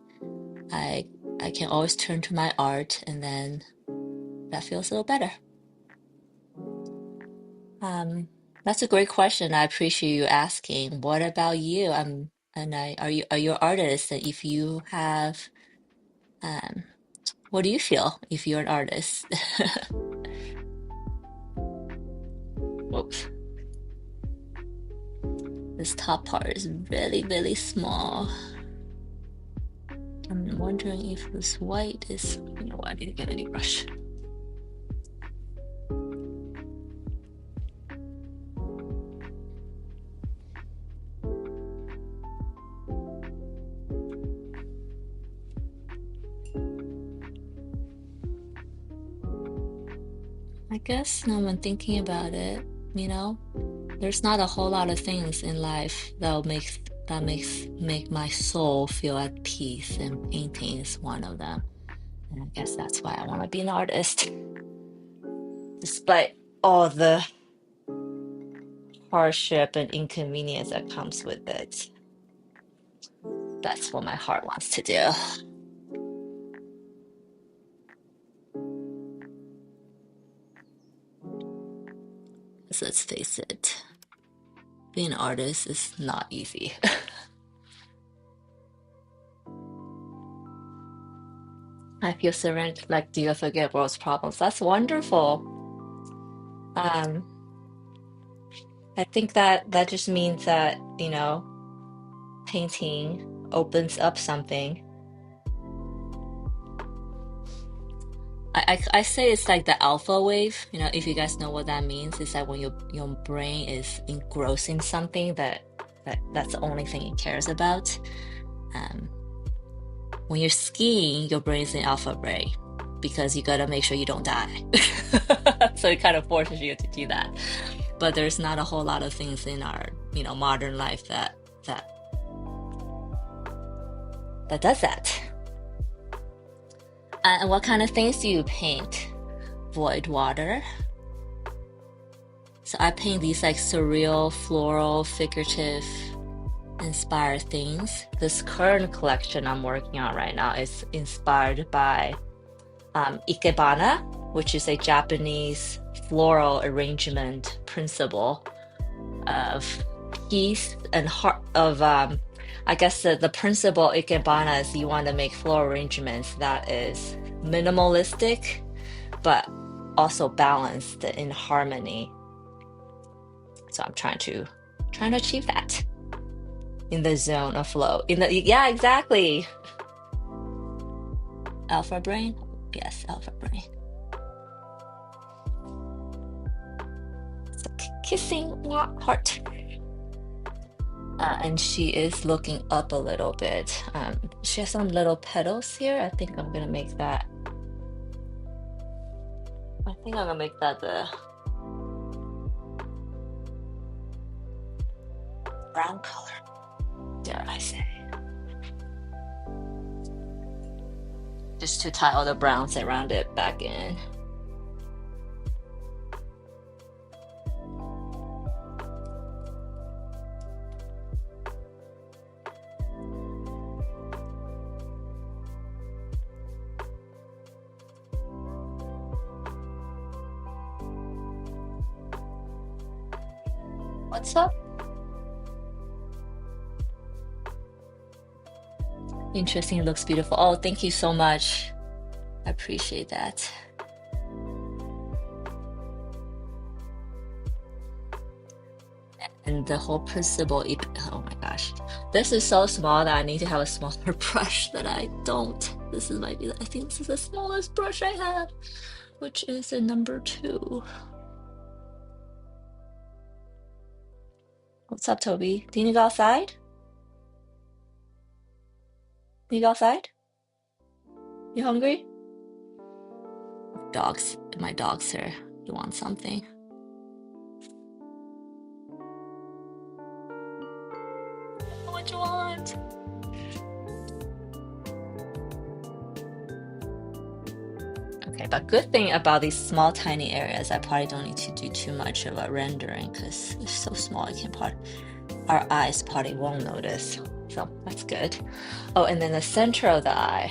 I I can always turn to my art and then that feels a little better. Um, that's a great question. I appreciate you asking. What about you? And are you an artist? And if you have, um, what do you feel if you're an artist? Whoops. This top part is really, really small. I'm wondering if this white is, what, I need to get a new brush. I guess now when thinking about it, there's not a whole lot of things in life that make my soul feel at peace, and painting is one of them. And I guess that's why I want to be an artist, despite all the hardship and inconvenience that comes with it. That's what my heart wants to do. So let's face it, being an artist is not easy. I feel surrendered, like, do you forget world's problems? That's wonderful. Um, I think that that just means that, painting opens up something. I say it's like the alpha wave. If you guys know what that means, it's like when your brain is engrossing something that's the only thing it cares about. Um, when you're skiing, your brain is in alpha brain because you gotta make sure you don't die. So it kind of forces you to do that. But there's not a whole lot of things in our, modern life that that does that. And what kind of things do you paint? Void water. So I paint these like surreal, floral, figurative, inspired things. This current collection I'm working on right now is inspired by Ikebana, which is a Japanese floral arrangement principle of peace and heart of I guess the principle Ikebana is you want to make floral arrangements that is minimalistic but also balanced in harmony. So I'm trying to achieve that in the zone of flow. Yeah, exactly. Alpha brain? Yes, alpha brain. So kissing heart. And she is looking up a little bit. She has some little petals here. I think I'm gonna make that. The brown color, dare I say. Just to tie all the browns around it back in. What's up? Interesting, it looks beautiful. Oh, thank you so much. I appreciate that. And the whole principle, oh my gosh. This is so small that I need to have a smaller brush that I don't. I think this is the smallest brush I have, which is a number 2. What's up, Toby? Do you need to go outside? You go outside? You hungry? My dog's here. You want something? What you want? Okay, but good thing about these small, tiny areas, I probably don't need to do too much of a rendering because it's so small. Our eyes probably won't notice. So that's good. Oh, and then the center of the eye.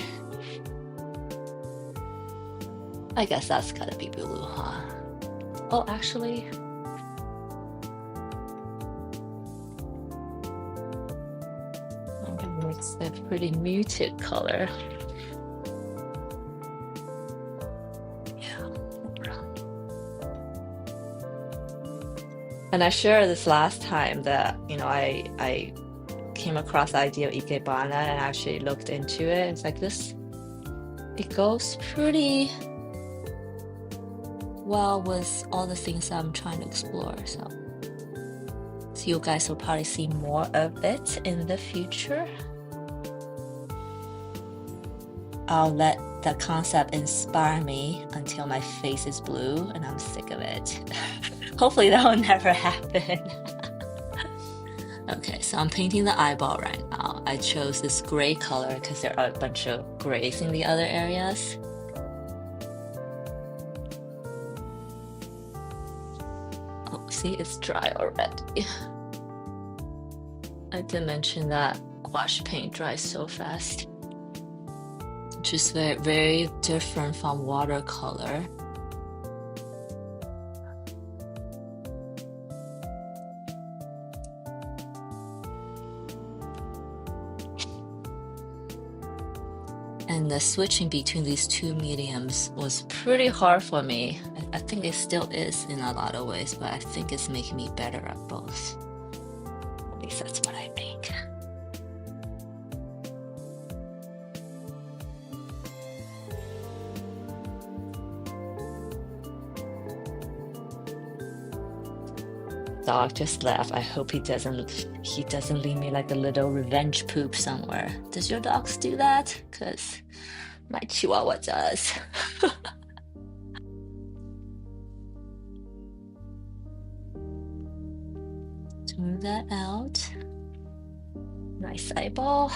I guess that's gotta be blue, huh? Oh, actually, I'm gonna mix a pretty muted color. Yeah, brown. And I shared this last time that, I came across the idea of Ikebana and actually looked into it. It's like this, it goes pretty well with all the things I'm trying to explore. So you guys will probably see more of it in the future. I'll let the concept inspire me until my face is blue and I'm sick of it. Hopefully that will never happen. Okay, so I'm painting the eyeball right now. I chose this gray color because there are a bunch of grays in the other areas. Oh, see it's dry already. I did mention that gouache paint dries so fast, which is very, very different from watercolor. And the switching between these two mediums was pretty hard for me. I think it still is in a lot of ways, but I think it's making me better at both. At least that's what I think. Dog just left. I hope he doesn't leave me like a little revenge poop somewhere. Does your dogs do that? Because my Chihuahua does. Smooth that out. Nice eyeball.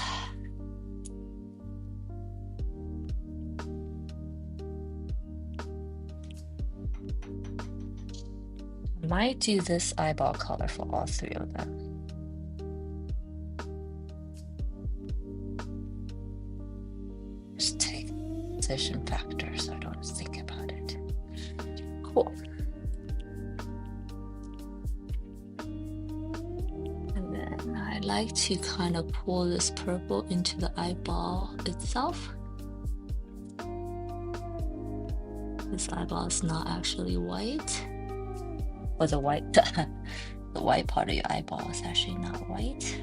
I might do this eyeball color for all three of them. Just take position factor so I don't think about it. Cool. And then I like to kind of pull this purple into the eyeball itself. This eyeball is not actually white. Or the white, the white part of your eyeball is actually not white.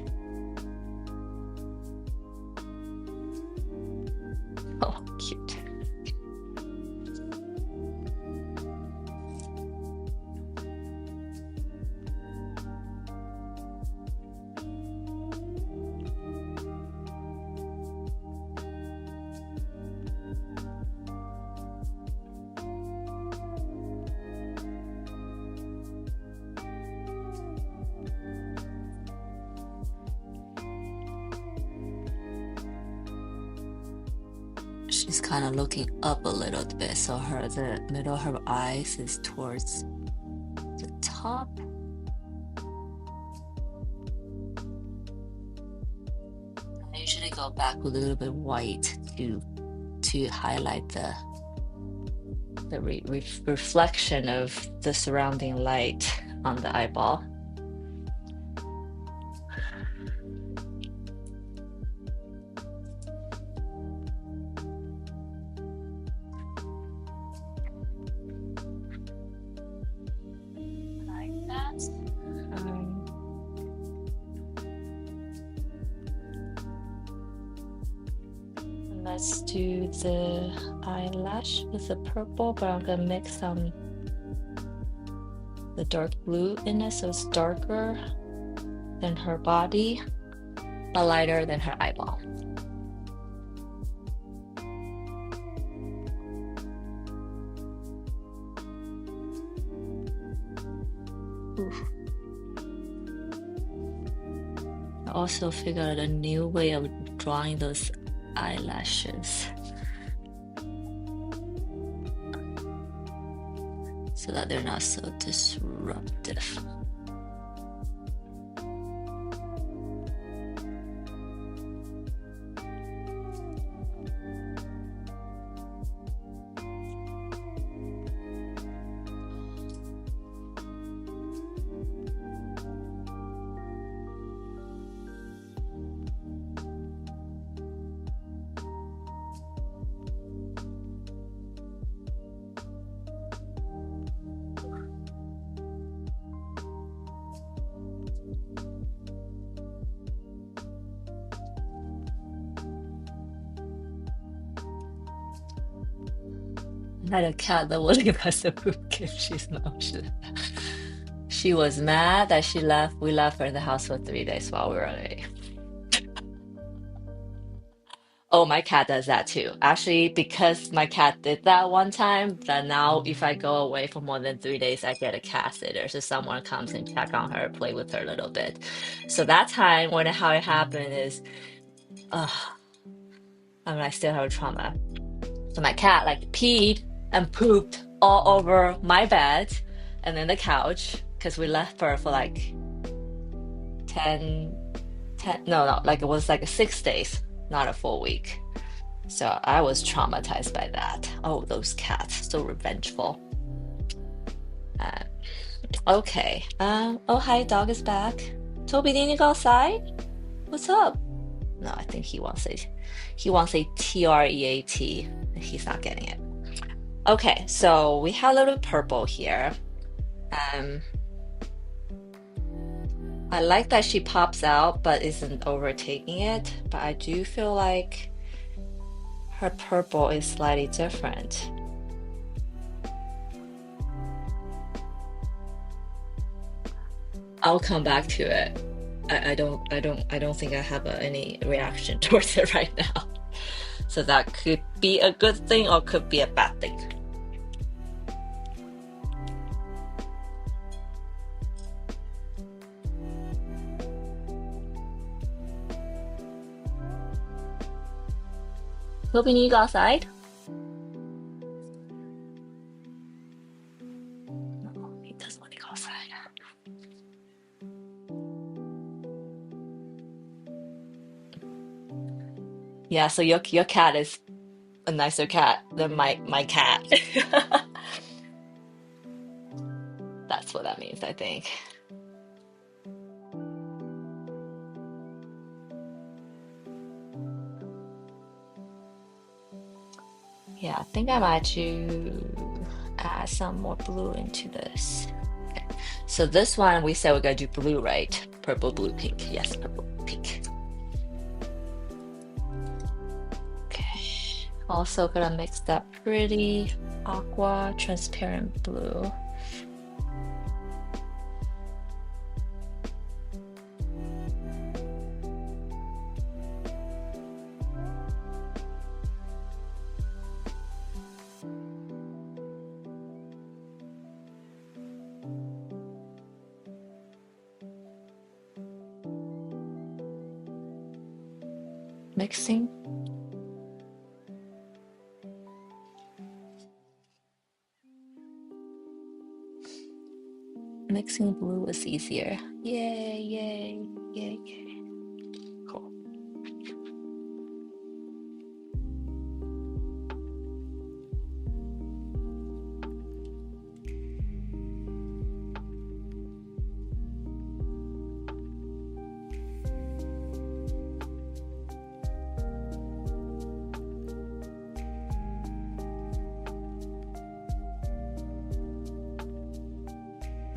Oh, cute. She's kind of looking up a little bit, so the middle of her eyes is towards the top. I usually go back with a little bit white to highlight the reflection of the surrounding light on the eyeball. Let's do the eyelash with the purple, but I'm gonna mix some the dark blue in it, so it's darker than her body, but lighter than her eyeball. Oof. I also figured out a new way of drawing those eyelashes so that they're not so disruptive. I had a cat that would give us a poop if she's not. She was mad that she left. We left her in the house for 3 days while we were away. Oh, my cat does that too. Actually, because my cat did that one time, that now if I go away for more than 3 days, I get a cat sitter. So someone comes and check on her, play with her a little bit. So that time how it happened is, I still have a trauma. So my cat like peed and pooped all over my bed and then the couch because we left her for like 10, no, like it was like 6 days, not a full week. So I was traumatized by that. Oh, those cats, so revengeful. Uh, okay. Oh, hi, dog is back. Toby, didn't you go outside? What's up? No, I think he wants a TREAT. He's not getting it. Okay, so we have a little purple here. Um, I like that she pops out but isn't overtaking it, but I do feel like her purple is slightly different. I'll come back to it. I don't think I have any reaction towards it right now. So that could be a good thing or could be a bad thing. Hoping you go outside? No, he doesn't want to go outside. Yeah, so your cat is a nicer cat than my cat. That's what that means, I think. Yeah, I think I might to add some more blue into this. Okay. So this one we said we're gonna do blue, right? Purple, blue, pink. Yes, purple, pink. Okay. Also gonna mix that pretty aqua transparent blue. Mixing. Mixing blue is easier. Yay, yay, yay, yay. Cool.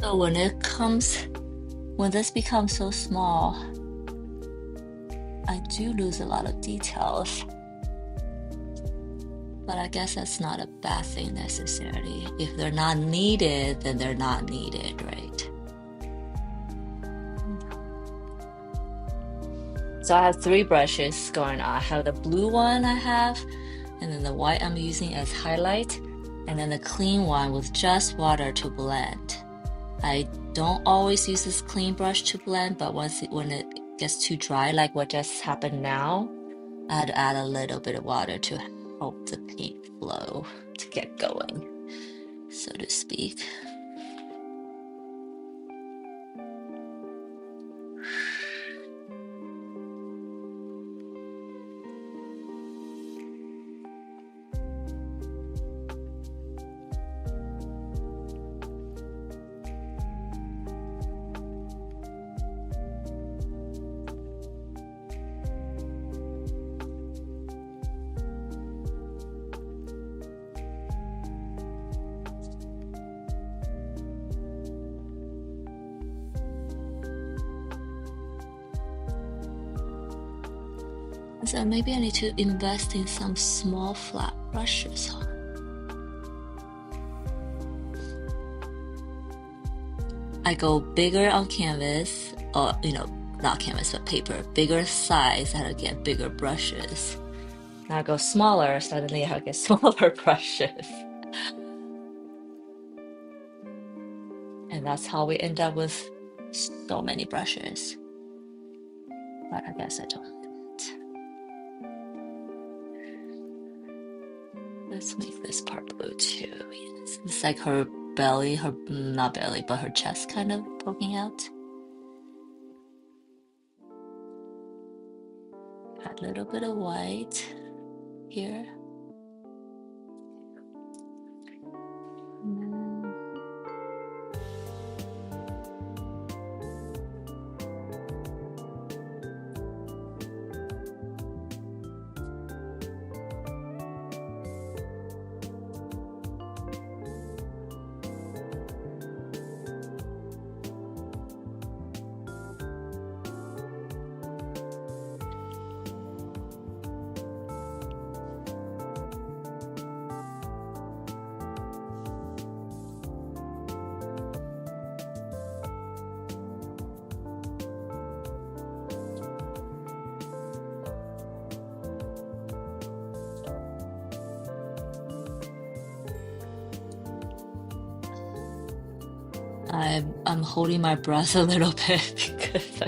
So when this becomes so small, I do lose a lot of details. But I guess that's not a bad thing necessarily. If they're not needed, then they're not needed, right? So I have 3 brushes going on. I have the blue one I have, and then the white I'm using as highlight, and then the clean one with just water to blend. I don't always use this clean brush to blend, but when it gets too dry, like what just happened now, I had to add a little bit of water to help the paint flow to get going, so to speak. So maybe I need to invest in some small flat brushes. I go bigger on canvas, or not canvas but paper, bigger size, and I get bigger brushes. Now I go smaller, suddenly I get smaller brushes. And that's how we end up with so many brushes. But I guess I don't. Let's make this part blue too. Yes. It's like her belly, her, not belly, but her chest kind of poking out. Add a little bit of white here. I'm holding my breath a little bit because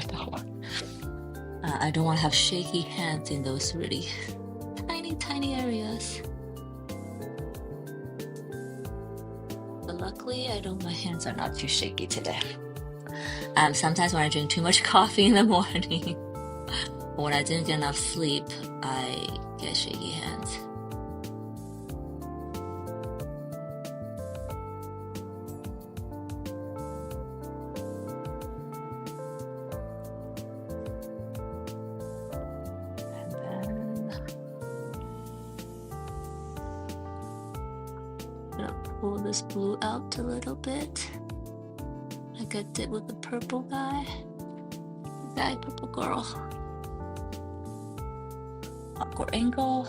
I don't want to have shaky hands in those really tiny areas. But luckily, my hands are not too shaky today. Sometimes when I drink too much coffee in the morning, or when I didn't get enough sleep, I get shaky hands. Pull this blue out a little bit, like I did with the purple guy, purple girl. Awkward angle.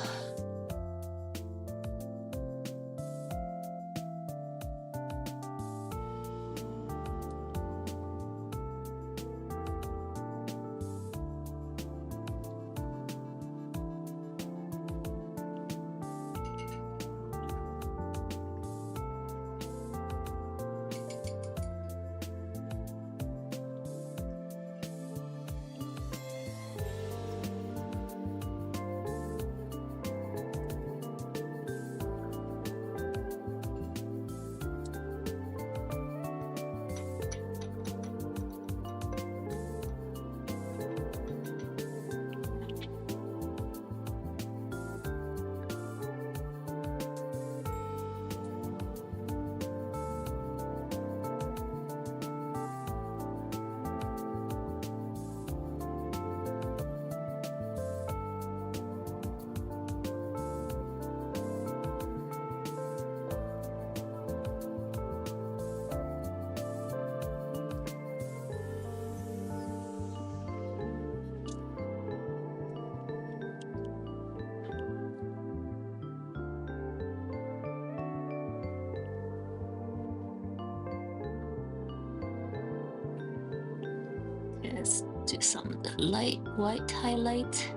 Let's do some of the light white highlight.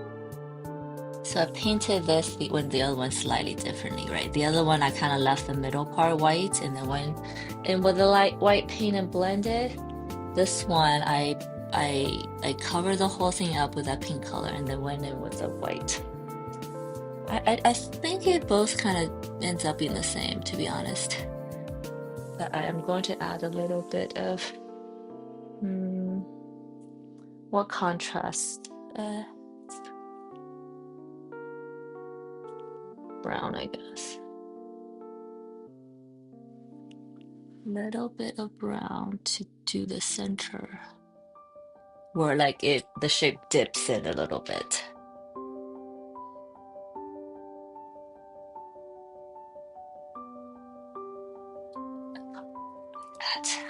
So I painted this when the other one slightly differently, right? The other one I kind of left the middle part white and then went in with the light white paint and blended. This one I covered the whole thing up with that pink color and then went in with the white. I think it both kind of ends up being the same, to be honest. But I am going to add a little bit of what contrast? Brown, I guess. Little bit of brown to do the center, where like the shape dips in a little bit. That.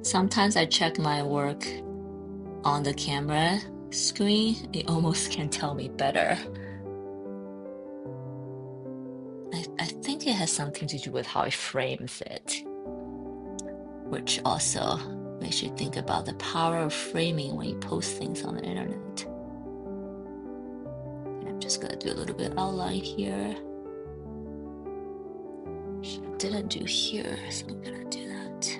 Sometimes I check my work on the camera screen. It almost can tell me better. I think it has something to do with how it frames it, which also makes you think about the power of framing when you post things on the internet. And I'm just gonna do a little bit outline here. didn't do here, so I'm gonna do that.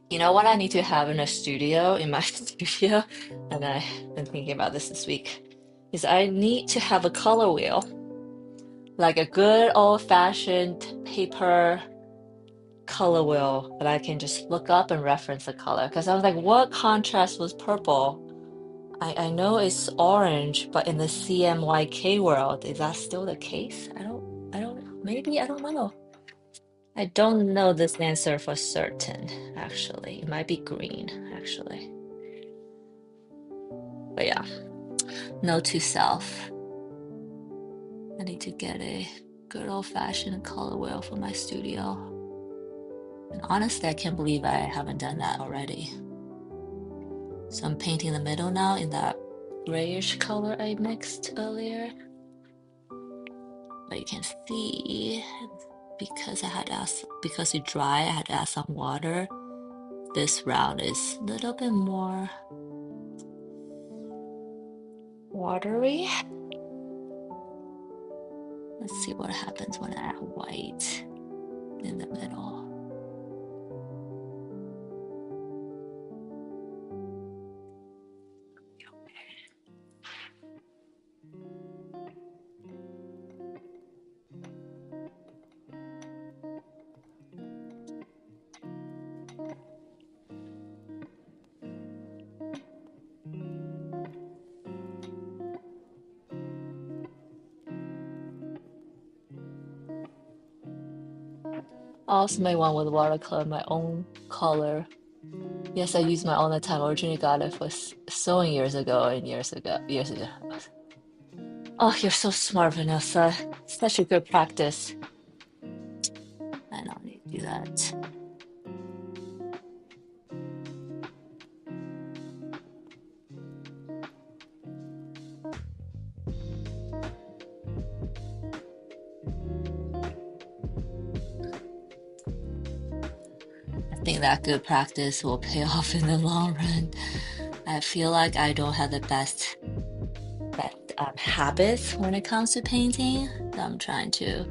You know what I need to have in a studio, in my studio, and I've been thinking about this week, is I need to have a color wheel, like a good old-fashioned paper color wheel that I can just look up and reference the color. Because I was like, what contrast was purple? I know it's orange, but in the CMYK world, is that still the case? Maybe, I don't know. I don't know this answer for certain, actually. It might be green, actually. But yeah, note to self. I need to get a good old-fashioned color wheel for my studio. And honestly, I can't believe I haven't done that already. So I'm painting the middle now in that grayish color I mixed earlier. But you can see, because it's dry, I had to add some water. This round is a little bit more watery. Let's see what happens when I add white in the middle. I also made one with watercolor, my own color. Yes, I use my own at the time. Originally got it for sewing years ago and years ago. Oh, you're so smart, Vanessa. Such a good practice. I don't need to do that. I think that good practice will pay off in the long run. I feel like I don't have the best habits when it comes to painting. So I'm trying to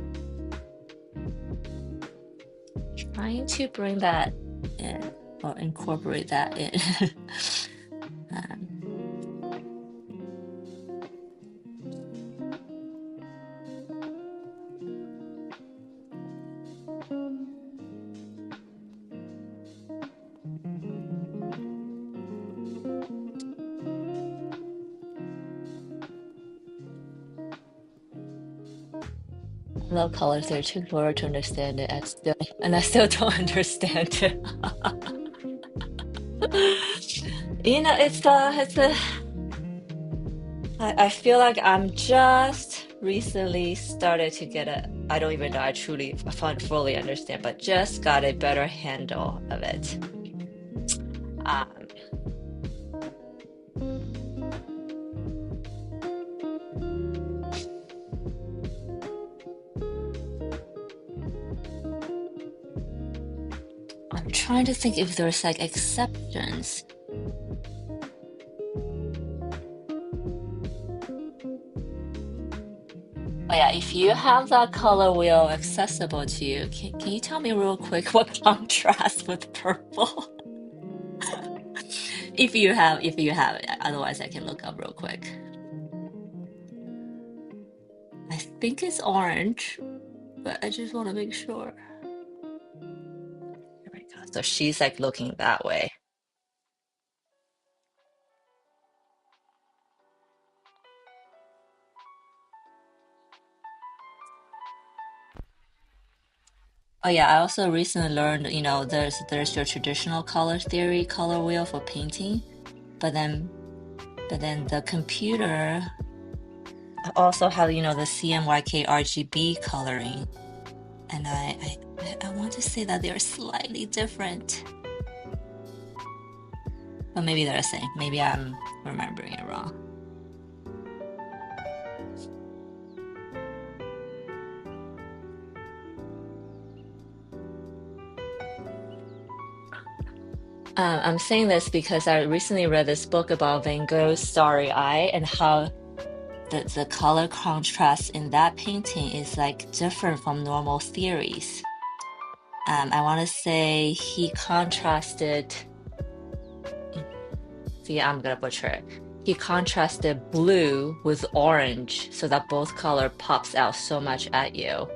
bring that in or incorporate that in. um, I love colors. They're too blurry to understand it. I still don't understand it. You know, I feel like I'm just recently started to get I don't even know I truly fully understand, but just got a better handle of it. Um, I'm trying to think if there's like exceptions. Oh yeah, if you have that color wheel accessible to you, can you tell me real quick what contrasts with purple? If you have it, otherwise I can look up real quick. I think it's orange, but I just want to make sure. There we go. So she's like looking that way. Oh yeah, I also recently learned, there's your traditional color theory, color wheel for painting, but then the computer also have, the CMYK RGB coloring, and I want to say that they're slightly different, but maybe they're the same. Maybe I'm remembering it wrong. I'm saying this because I recently read this book about Van Gogh's Starry Eye and how the color contrast in that painting is like different from normal theories. I want to say he contrasted, see, I'm gonna butcher it. He contrasted blue with orange so that both color pops out so much at you.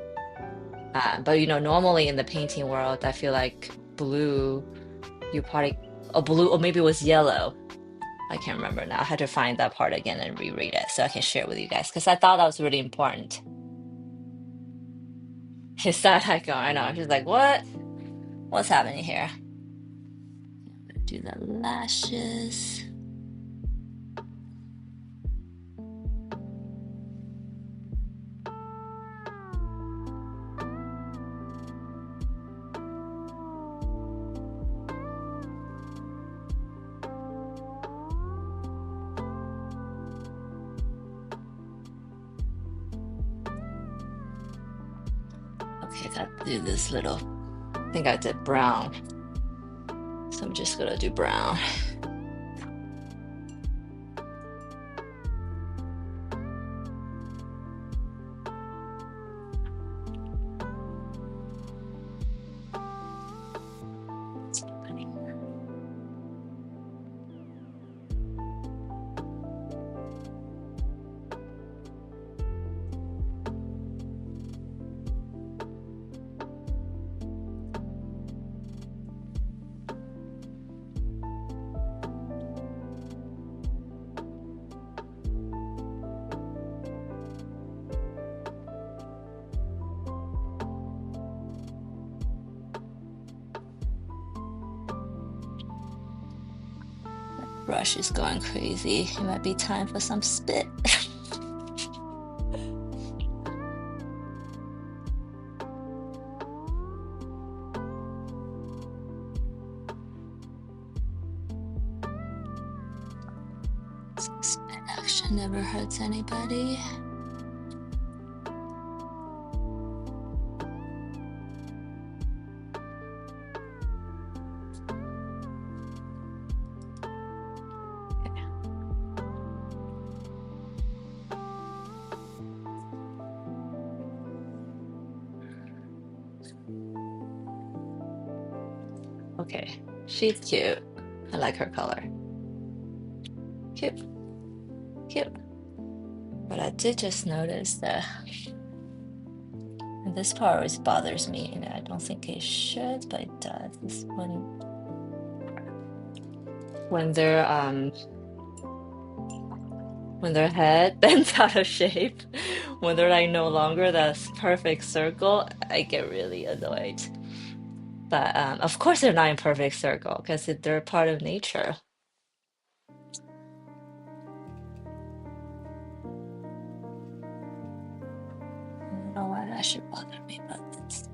But you know, normally in the painting world, I feel like blue, you probably, or blue, or maybe it was yellow. I can't remember now. I had to find that part again and reread it so I can share it with you guys because I thought that was really important. His side eye going, I know. She's like, what? What's happening here? I'm gonna do the lashes. Okay, I got to do this little, I think I did brown. So I'm just gonna do brown. Brush is going crazy. It might be time for some spit. Some spit action never hurts anybody. Okay, she's cute. I like her color. Cute, cute. But I did just notice that and this part always bothers me, and I don't think it should, but it does. This when their head bends out of shape, when they're like no longer that perfect circle, I get really annoyed. But of course they're not in perfect circle because they're part of nature. I don't know why that should bother me, but it's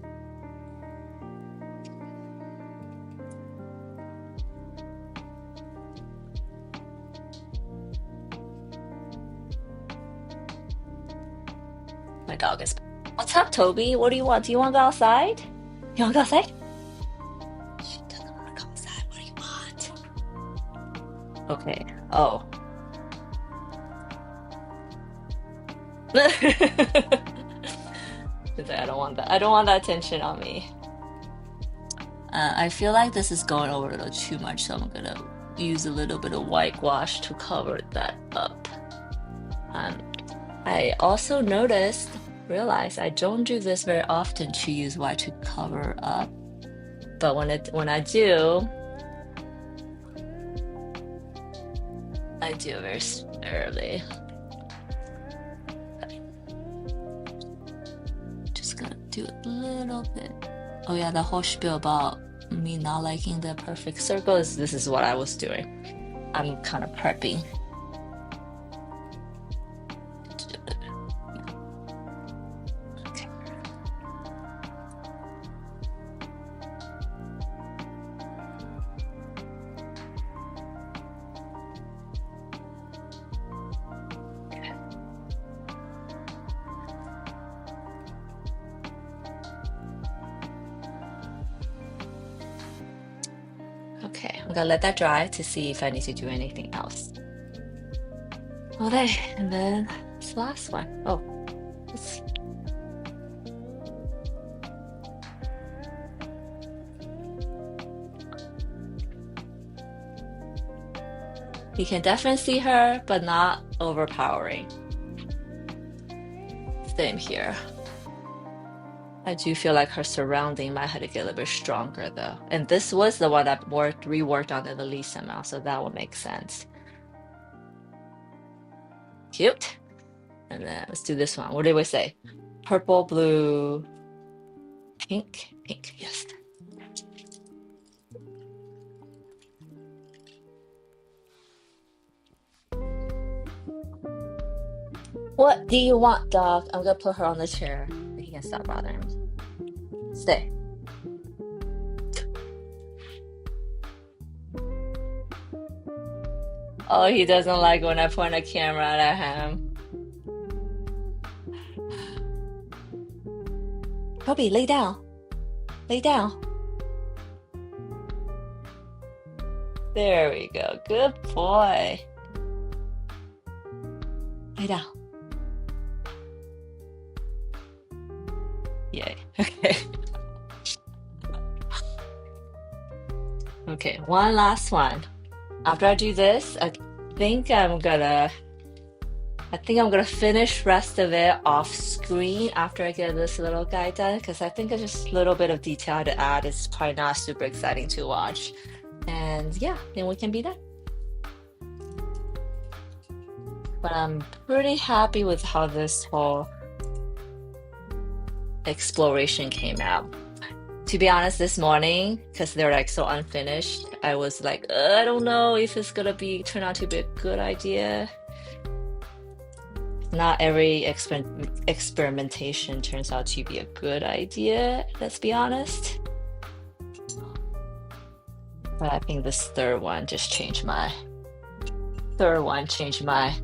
my dog is. What's up, Toby? What do you want? Do you want to go outside? You want to go outside? She doesn't want to go outside. What do you want? Okay. Oh. She's like, I don't want that. I don't want that attention on me. I feel like this is going over a little too much, so I'm gonna use a little bit of white gouache to cover that up. I also realized I don't do this very often to use white to cover up, but when I do it very sparingly. Just gonna do a little bit. Oh yeah, the whole spiel about me not liking the perfect circle this is what I was doing. I'm kind of prepping. Okay. Okay, I'm gonna let that dry to see if I need to do anything else. Okay, and then this last one. Oh, it's, you can definitely see her, but not overpowering. Same here. I do feel like her surrounding might have to get a little bit stronger though. And this was the one that reworked on the least amount, so that would make sense. Cute. And then let's do this one. What did we say? Purple, blue, pink. Pink, yes. What do you want, dog? I'm gonna put her on the chair. He can stop bothering me. Stay. Oh, he doesn't like when I point a camera at him. Kobe, lay down. Lay down. There we go. Good boy. Lay down. Yay. Okay. Okay, one last one. After I do this, think I'm gonna finish rest of it off screen after I get this little guy done because I think it's just a little bit of detail to add. It's probably not super exciting to watch. And yeah, then we can be done. But I'm pretty happy with how this whole exploration came out. To be honest, this morning, because they're like so unfinished, I was like, I don't know if it's gonna turn out to be a good idea. Not every experimentation turns out to be a good idea, let's be honest. But I think this third one changed my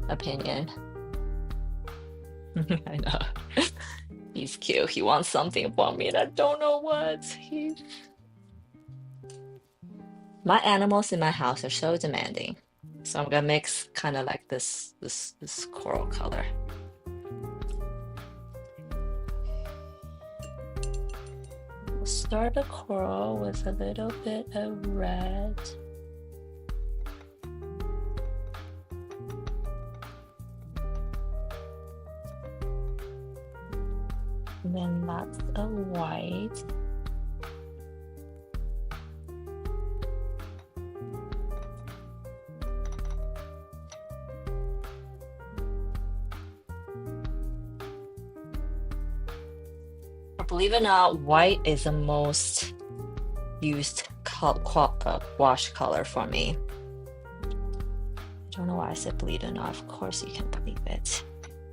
opinion. I know. He's cute. He wants something from me and I don't know what. My animals in my house are so demanding. So I'm gonna mix kind of like this coral color. We'll start the coral with a little bit of red. And then lots of white. Believe it or not, white is the most used wash color for me. I don't know why I said believe it or not. Of course you can believe it.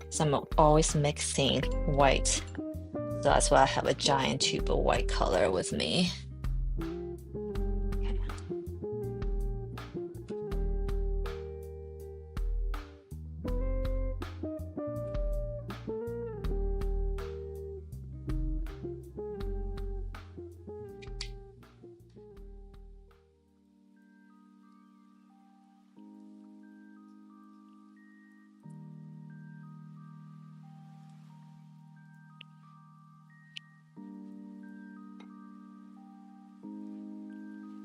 So I'm always mixing white. So that's why I have a giant tube of white color with me.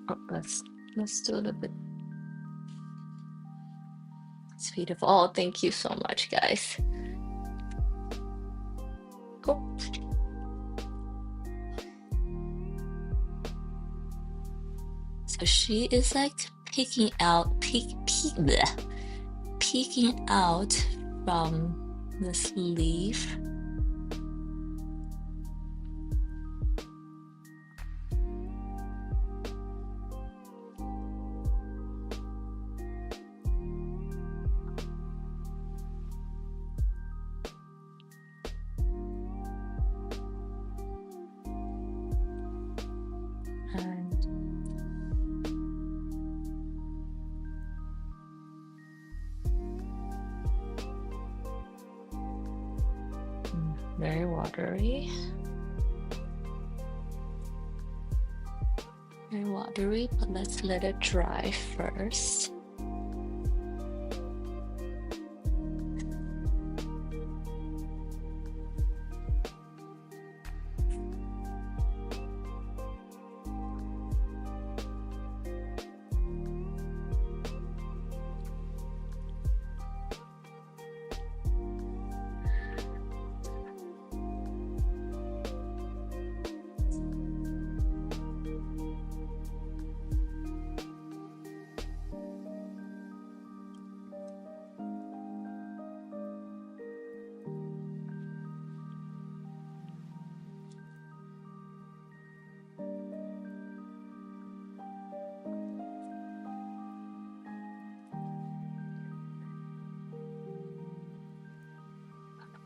Oh, let's do a little bit. It's beautiful. Oh, thank you so much, guys. Cool. So she is like peeking out from this leaf. Very watery. Very watery, but let's let it dry first.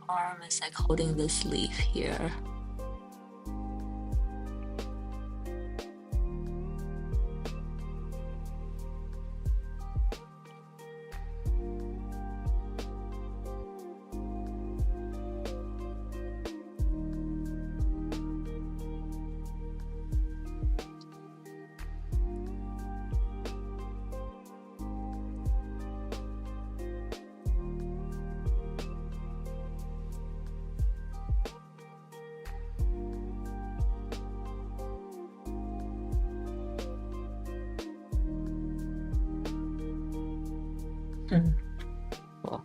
Arm is like holding this leaf here. Cool.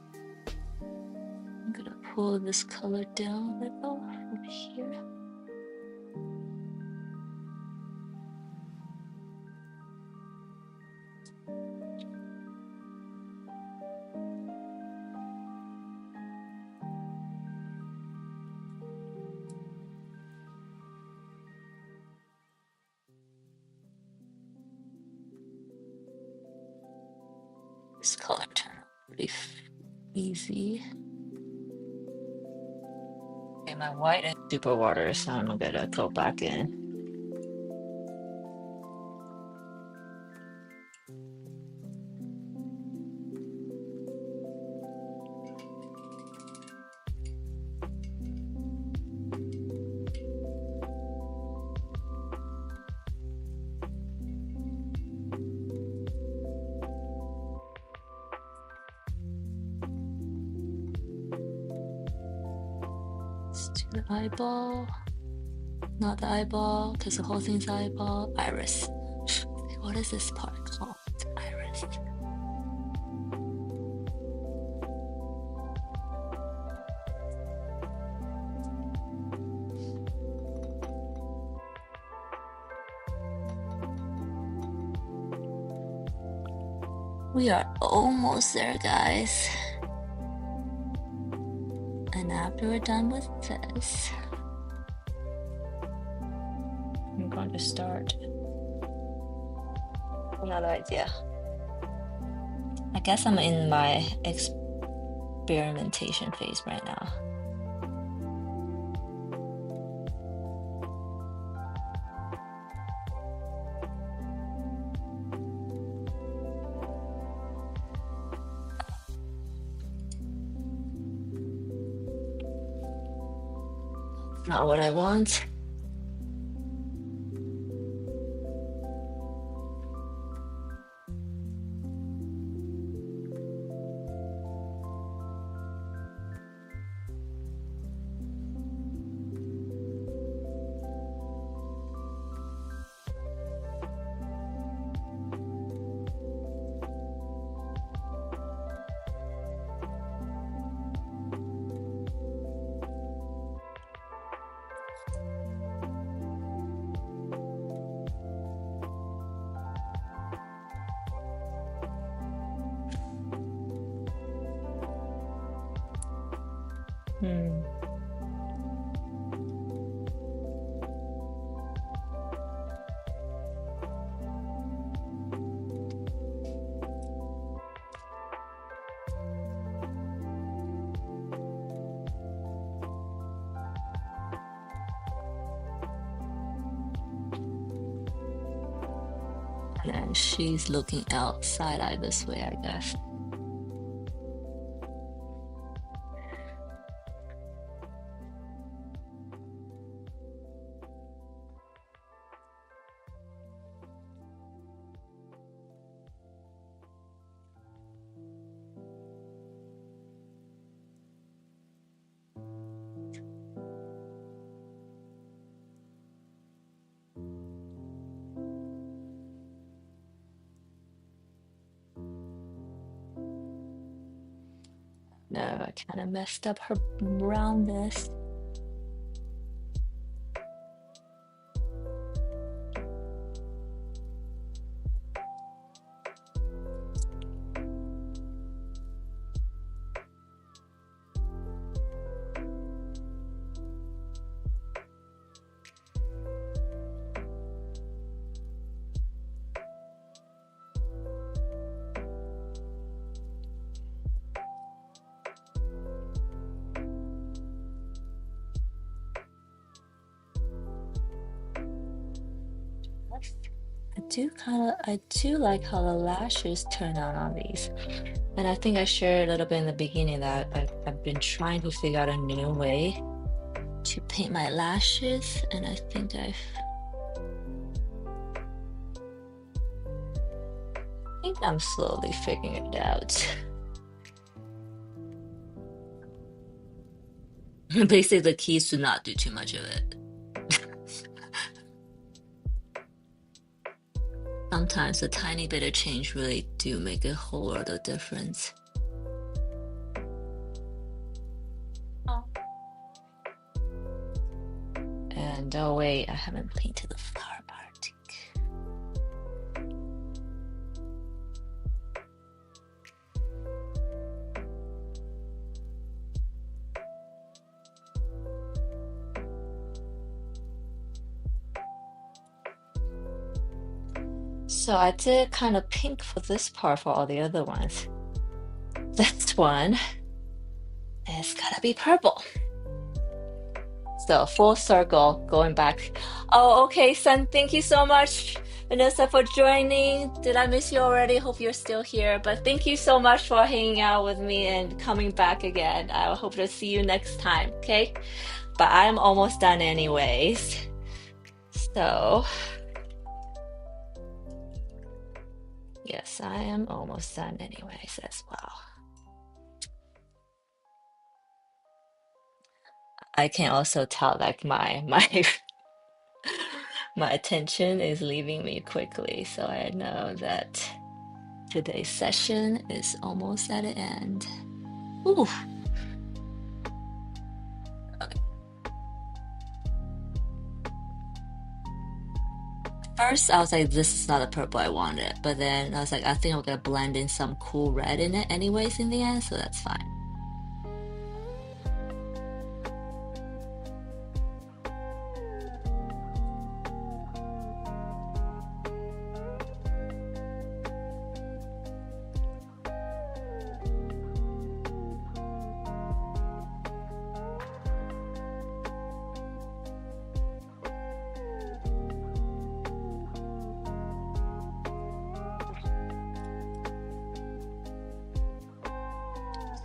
I'm gonna pull this color down a little over here. This color turned out pretty easy. Okay, my white is super water, so I'm gonna go back in. Let's do the eyeball. Not the eyeball, because the whole thing's eyeball. Iris. What is this part called? Iris. We are almost there, guys. And after we're done with this, I'm going to start another idea. I guess I'm in my experimentation phase right now. Not what I want. And she's looking out side eye this way, I guess. No, I kind of messed up her roundness. I do like how the lashes turn out on these. And I think I shared a little bit in the beginning that I've been trying to figure out a new way to paint my lashes, and I think I'm slowly figuring it out. Basically, the key is to not do too much of it. Sometimes a tiny bit of change really do make a whole world of difference. Oh. And oh wait, I haven't painted the flower part. So I did kind of pink for this part for all the other ones. This one is gotta be purple. So full circle, going back. Oh, okay, Sun, thank you so much, Vanessa, for joining. Did I miss you already? Hope you're still here. But thank you so much for hanging out with me and coming back again. I hope to see you next time, okay? But I'm almost done anyways. So, yes, I am almost done anyways as well. I can also tell like my my attention is leaving me quickly, so I know that today's session is almost at an end. Ooh. Okay. First, I was like, this is not the purple I wanted, but then I was like, I think I'm gonna blend in some cool red in it anyways in the end, so that's fine.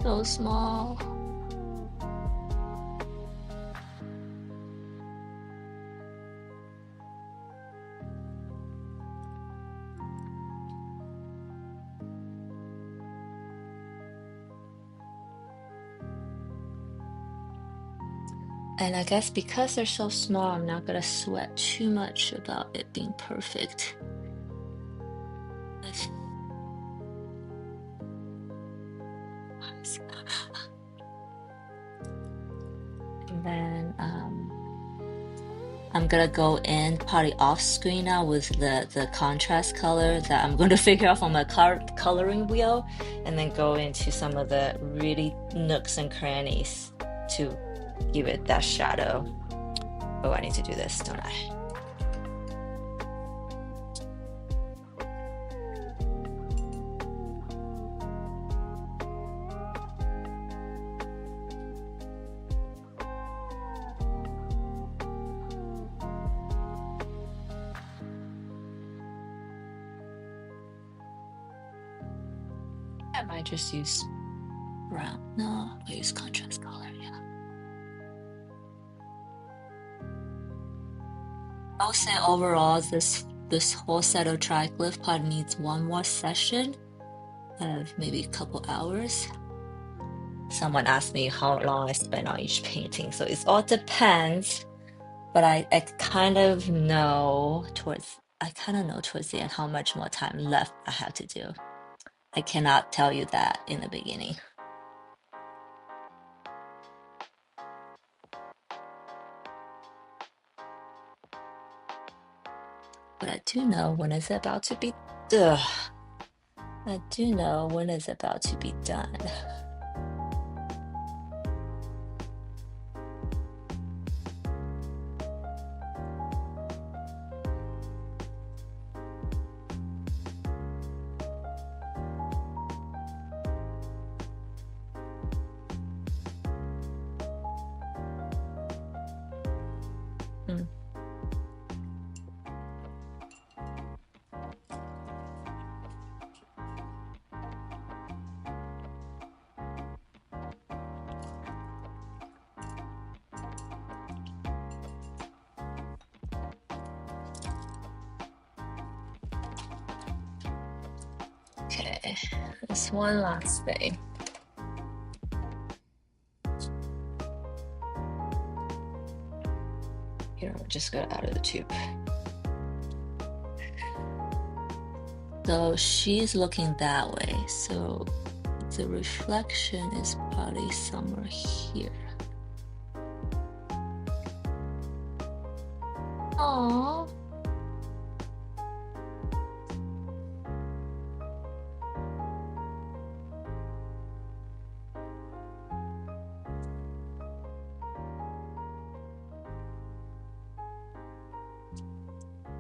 So small. And I guess because they're so small, I'm not gonna sweat too much about it being perfect. And then I'm gonna go in probably off screen now with the contrast color that I'm going to figure out on my coloring wheel, and then go into some of the really nooks and crannies to give it that shadow. Oh, I need to do this, don't I? I might just use brown. No, I'll use contrast color, yeah. I would say overall, this whole set of triglyph probably needs one more session of maybe a couple hours. Someone asked me how long I spend on each painting, so it all depends. But I kind of know towards the end how much more time left I have to do. I cannot tell you that in the beginning. But I do know when it's about to be ugh, I do know when it's about to be done. Mm. Okay, there's one last thing. Here, I'll just get out of the tube. So she's looking that way, so the reflection is probably somewhere here. Aww.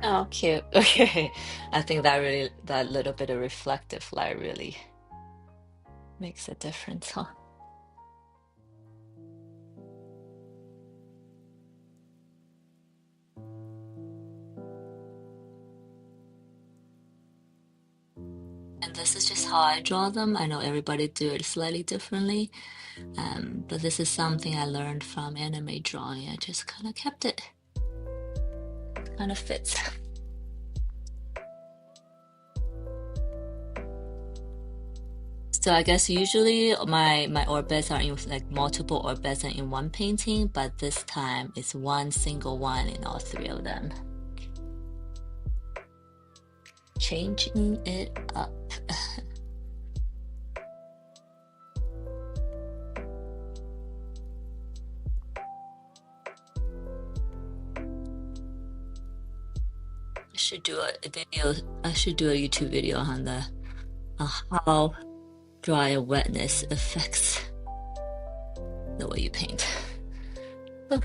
Oh, cute. Okay. I think that little bit of reflective light really makes a difference, huh? And this is just how I draw them. I know everybody do it slightly differently, but this is something I learned from anime drawing. I just kind of kept it. Kind of fits. So I guess usually my orbits are in like multiple orbits in one painting, but this time it's one single one in all three of them. Changing it up. Should do a video. I should do a YouTube video on the how dry and wetness affects the way you paint. Let's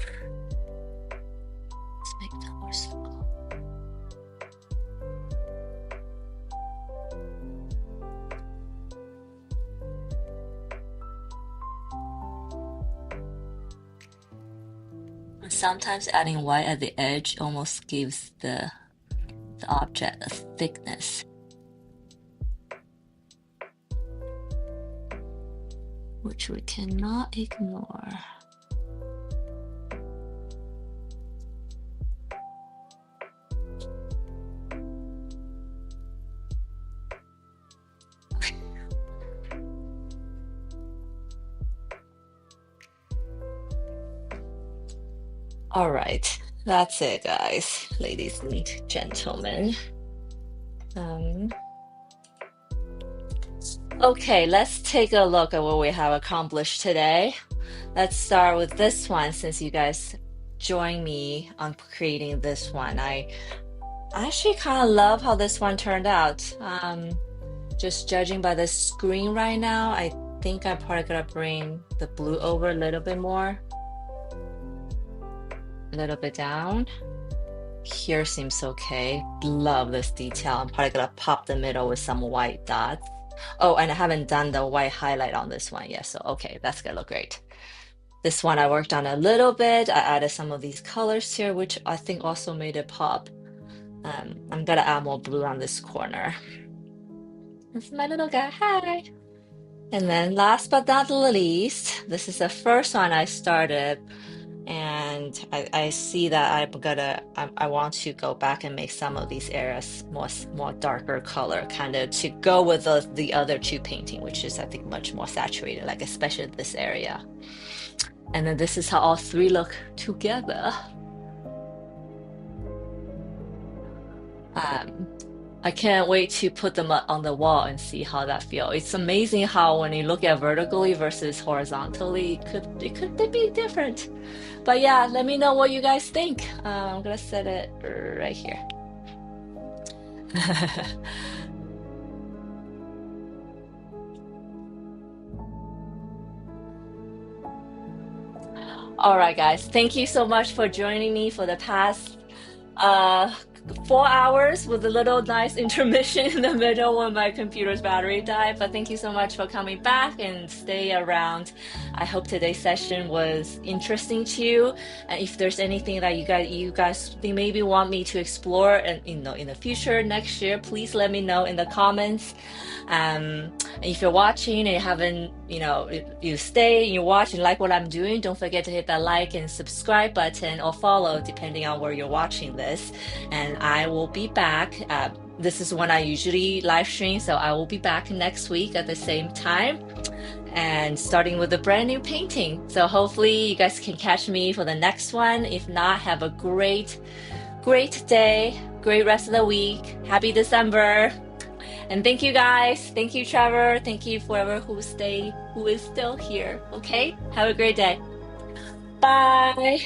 make that more simple. Sometimes adding white at the edge almost gives the object a thickness. Which we cannot ignore. All right, that's it, guys, ladies and gentlemen. Okay, let's take a look at what we have accomplished today. Let's start with this one since you guys joined me on creating this one. I actually kind of love how this one turned out. Just judging by the screen right now, I think I'm probably gonna bring the blue over a little bit more. A little bit down. Here seems okay. Love this detail. I'm probably gonna pop the middle with some white dots. Oh, and I haven't done the white highlight on this one yet, so okay, that's gonna look great. This one I worked on a little bit. I added some of these colors here, which I think also made it pop. I'm gonna add more blue on this corner. This is my little guy, hi! And then last but not least, this is the first one I started, and I see that I want to go back and make some of these areas more darker color, kind of to go with the other two painting, which is I think much more saturated, like especially this area. And then this is how all three look together. I can't wait to put them up on the wall and see how that feels. It's amazing how when you look at vertically versus horizontally, it could be different. But yeah, let me know what you guys think. I'm gonna set it right here. All right, guys. Thank you so much for joining me for the past uh 4 hours with a little nice intermission in the middle when my computer's battery died. But thank you so much for coming back and stay around. I hope today's session was interesting to you. And if there's anything that you guys think maybe want me to explore and in the future next year, please let me know in the comments. And if you're watching and you haven't, you stay and you watch and like what I'm doing, don't forget to hit that like and subscribe button or follow depending on where you're watching this. And I will be back. This is when I usually live stream, so I will be back next week at the same time and starting with a brand new painting. So hopefully you guys can catch me for the next one. If not, have a great, great day, great rest of the week. Happy December. And thank you guys. Thank you, Trevor. Thank you whoever who is still here. Okay? Have a great day. Bye.